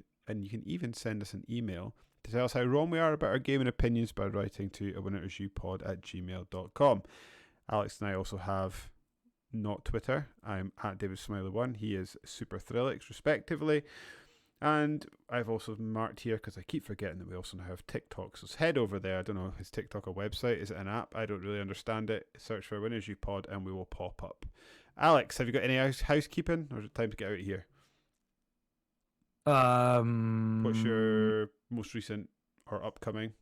can even send us an email to tell us how wrong we are about our gaming opinions by writing to awinnerisyoupod@gmail.com. Alex and I also have not Twitter. I'm at David Smiley1. He is Super Thrillix, respectively. And I've also marked here, because I keep forgetting that we also have TikTok. So head over there. I don't know, is TikTok a website? Is it an app? I don't really understand it. Search for Winners You Pod and we will pop up. Alex, have you got any housekeeping, or is it time to get out of here? What's your most recent or upcoming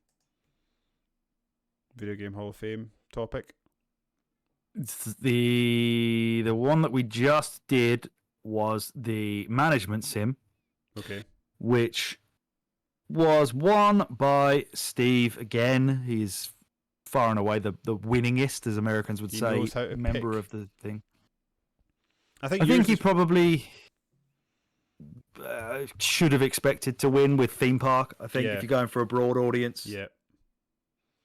Video Game Hall of Fame topic? The one that we just did was the management sim. Okay. Which was won by Steve again. He's far and away the winningest, as Americans would say, member of the thing. I think he probably should have expected to win with Theme Park. I think if you're going for a broad audience. Yeah.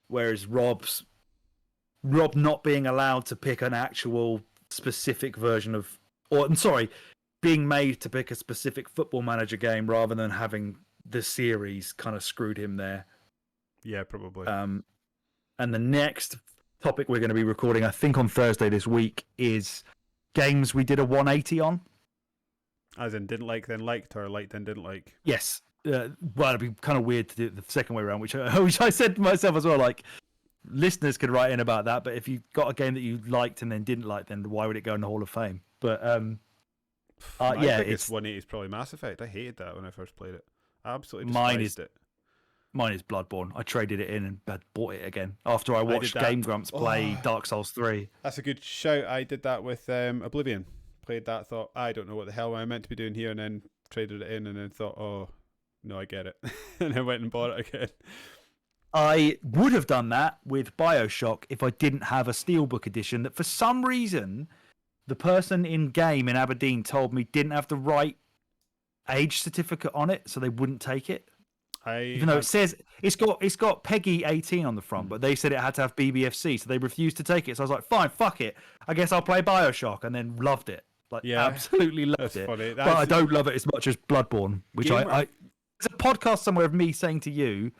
Whereas Rob not being allowed to pick an actual specific version of, being made to pick a specific Football Manager game rather than having the series kind of screwed him there. Yeah, probably. And the next topic we're going to be recording, I think on Thursday this week, is games we did a 180 on. As in didn't like then liked, or liked then didn't like? Yes. Well, it'd be kind of weird to do it the second way around, which I said to myself as well, like, listeners could write in about that, but if you got a game that you liked and then didn't like, then why would it go in the Hall of Fame? But My biggest 180 is probably Mass Effect. I hated that when I first played it. I absolutely despised it. Mine is Bloodborne. I traded it in and bought it again after I watched Game Grumps play Dark Souls 3. That's a good shout. I did that with Oblivion. Played that, thought, I don't know what the hell I'm meant to be doing here, and then traded it in and then thought, oh, no, I get it. And I went and bought it again. I would have done that with BioShock if I didn't have a Steelbook edition that for some reason the person in game in Aberdeen told me didn't have the right age certificate on it, so they wouldn't take it. Even though it says it's got Peggy 18 on the front, but they said it had to have BBFC, so they refused to take it. So I was like, fine, fuck it. I guess I'll play BioShock, and then loved it. Like, absolutely loved it. Funny. But I don't love it as much as Bloodborne, which there's a podcast somewhere of me saying to you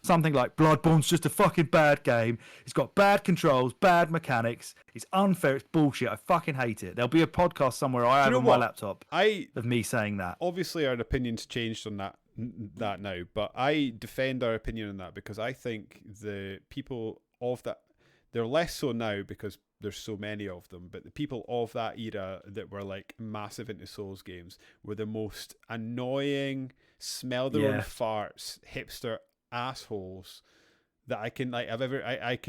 something like, Bloodborne's just a fucking bad game. It's got bad controls, bad mechanics. It's unfair. It's bullshit. I fucking hate it. There'll be a podcast somewhere I have on my laptop of me saying that. Obviously, our opinions changed on that now, but I defend our opinion on that because I think the people of that, they're less so now because there's so many of them, but the people of that era that were like massive into Souls games were the most annoying, smell their own farts, hipster assholes that I can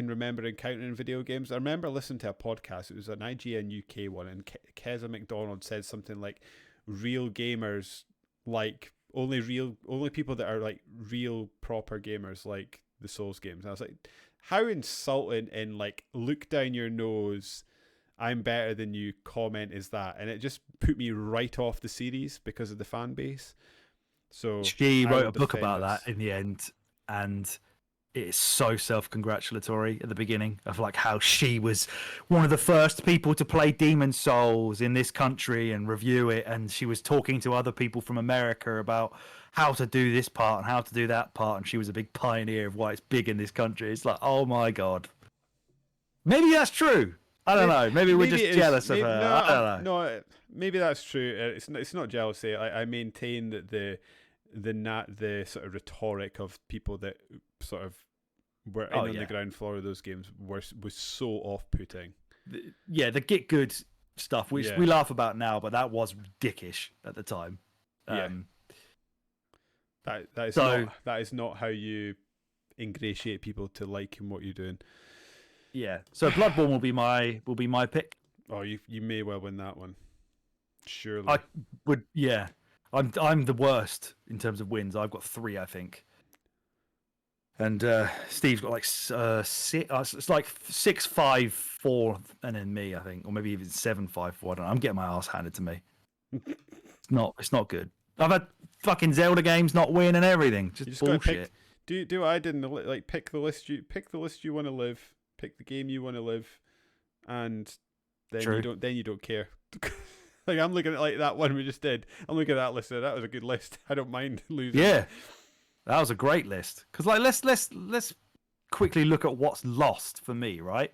remember encountering in video games. I remember listening to a podcast. It was an IGN UK one, and Keza McDonald said something like, "Real gamers like only people that are like real proper gamers like the Souls games." And I was like, how insulting and like look down your nose, I'm better than you comment is that? And it just put me right off the series because of the fan base. So she wrote a book about that in the end, and it's so self-congratulatory at the beginning of like how she was one of the first people to play Demon's Souls in this country and review it, and she was talking to other people from America about how to do this part and how to do that part, and she was a big pioneer of why it's big in this country. It's like, oh my god, maybe that's true. I don't know. Maybe we're just it is. jealous of Maybe, her. no, I don't know. no. Maybe that's true. It's not jealousy. I maintain that the sort of rhetoric of people that sort of were in on the ground floor of those games was so off-putting. The get good stuff, which we laugh about now, but that was dickish at the time. That is not how you ingratiate people to liking what you're doing. Yeah. So Bloodborne will be my pick. Oh, you may well win that one. Surely. I would. Yeah. I'm the worst in terms of wins. I've got 3, I think. And Steve's got like 6. It's like 6-5-4, and then me, I think, or maybe even 7-5-4. I don't know. I'm getting my ass handed to me. It's not good. I've had fucking Zelda games not win and everything. Just bullshit. Do what I did, like pick the list you want to live, pick the game you want to live, and then you don't care. Like I'm looking at like that one we just did. I'm looking at that list. That was a good list. I don't mind losing. Yeah, that was a great list. Because like let's quickly look at what's lost for me. Right,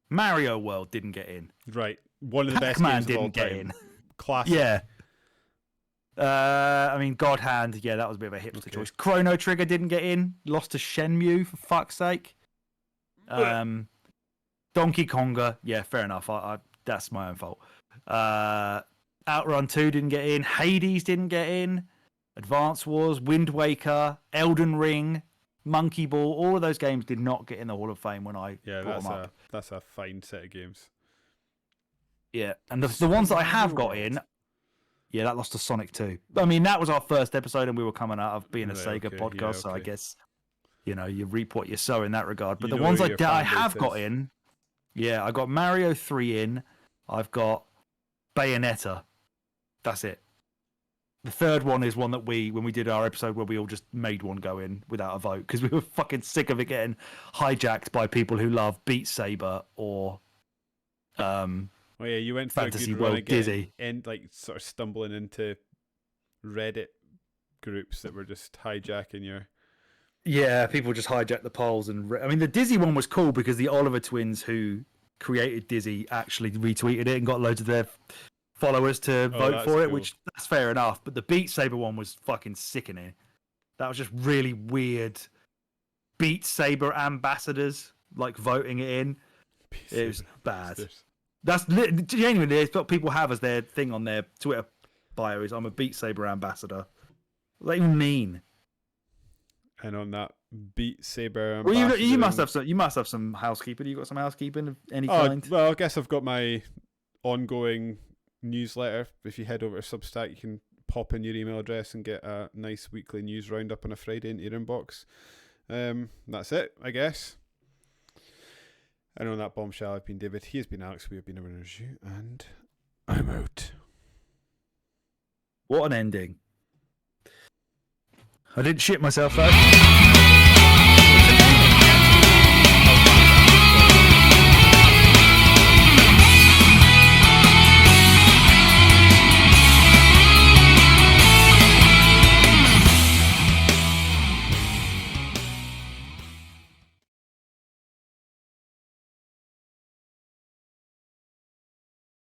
Mario World didn't get in. Right, one of the best Pac-Man games of all didn't get time. in. Classic. Yeah. I mean, God Hand. Yeah, that was a bit of a hipster choice. Chrono Trigger didn't get in. Lost to Shenmue for fuck's sake. Donkey Konga. Yeah, fair enough. I that's my own fault. Outrun 2 didn't get in. Hades didn't get in. Advance Wars, Wind Waker, Elden Ring, Monkey Ball. All of those games did not get in the Hall of Fame when I brought them up. That's a fine set of games. Yeah, and the ones that I have got in, that lost to Sonic 2. I mean, that was our first episode, and we were coming out of being a Sega podcast, so I guess you reap what you sow in that regard. But the ones I have got in, I got Mario 3 in. I've got Bayonetta. That's it. The third one is one that when we did our episode where we all just made one go in without a vote because we were fucking sick of it getting hijacked by people who love Beat Saber or you went through Fantasy a good World run again, Dizzy. And like sort of stumbling into Reddit groups that were just hijacking your... Yeah, people just hijacked the polls. I mean, the Dizzy one was cool because the Oliver twins who created Dizzy actually retweeted it and got loads of their followers to vote for it, which that's fair enough. But the Beat Saber one was fucking sickening. That was just really weird. Beat Saber ambassadors like voting it in. It was bad. That's genuinely it's what people have as their thing on their Twitter bio is I'm a Beat Saber ambassador. What does that even mean? And on that Beat Saber, well, you must have some housekeeping. You got some housekeeping of any kind? Well, I guess I've got my ongoing newsletter. If you head over to Substack, you can pop in your email address and get a nice weekly news roundup on a Friday into your inbox. That's it, I guess. And on that bombshell, I've been David. He has been Alex. We have been a Winner's You, and I'm out. What an ending! I didn't shit myself though.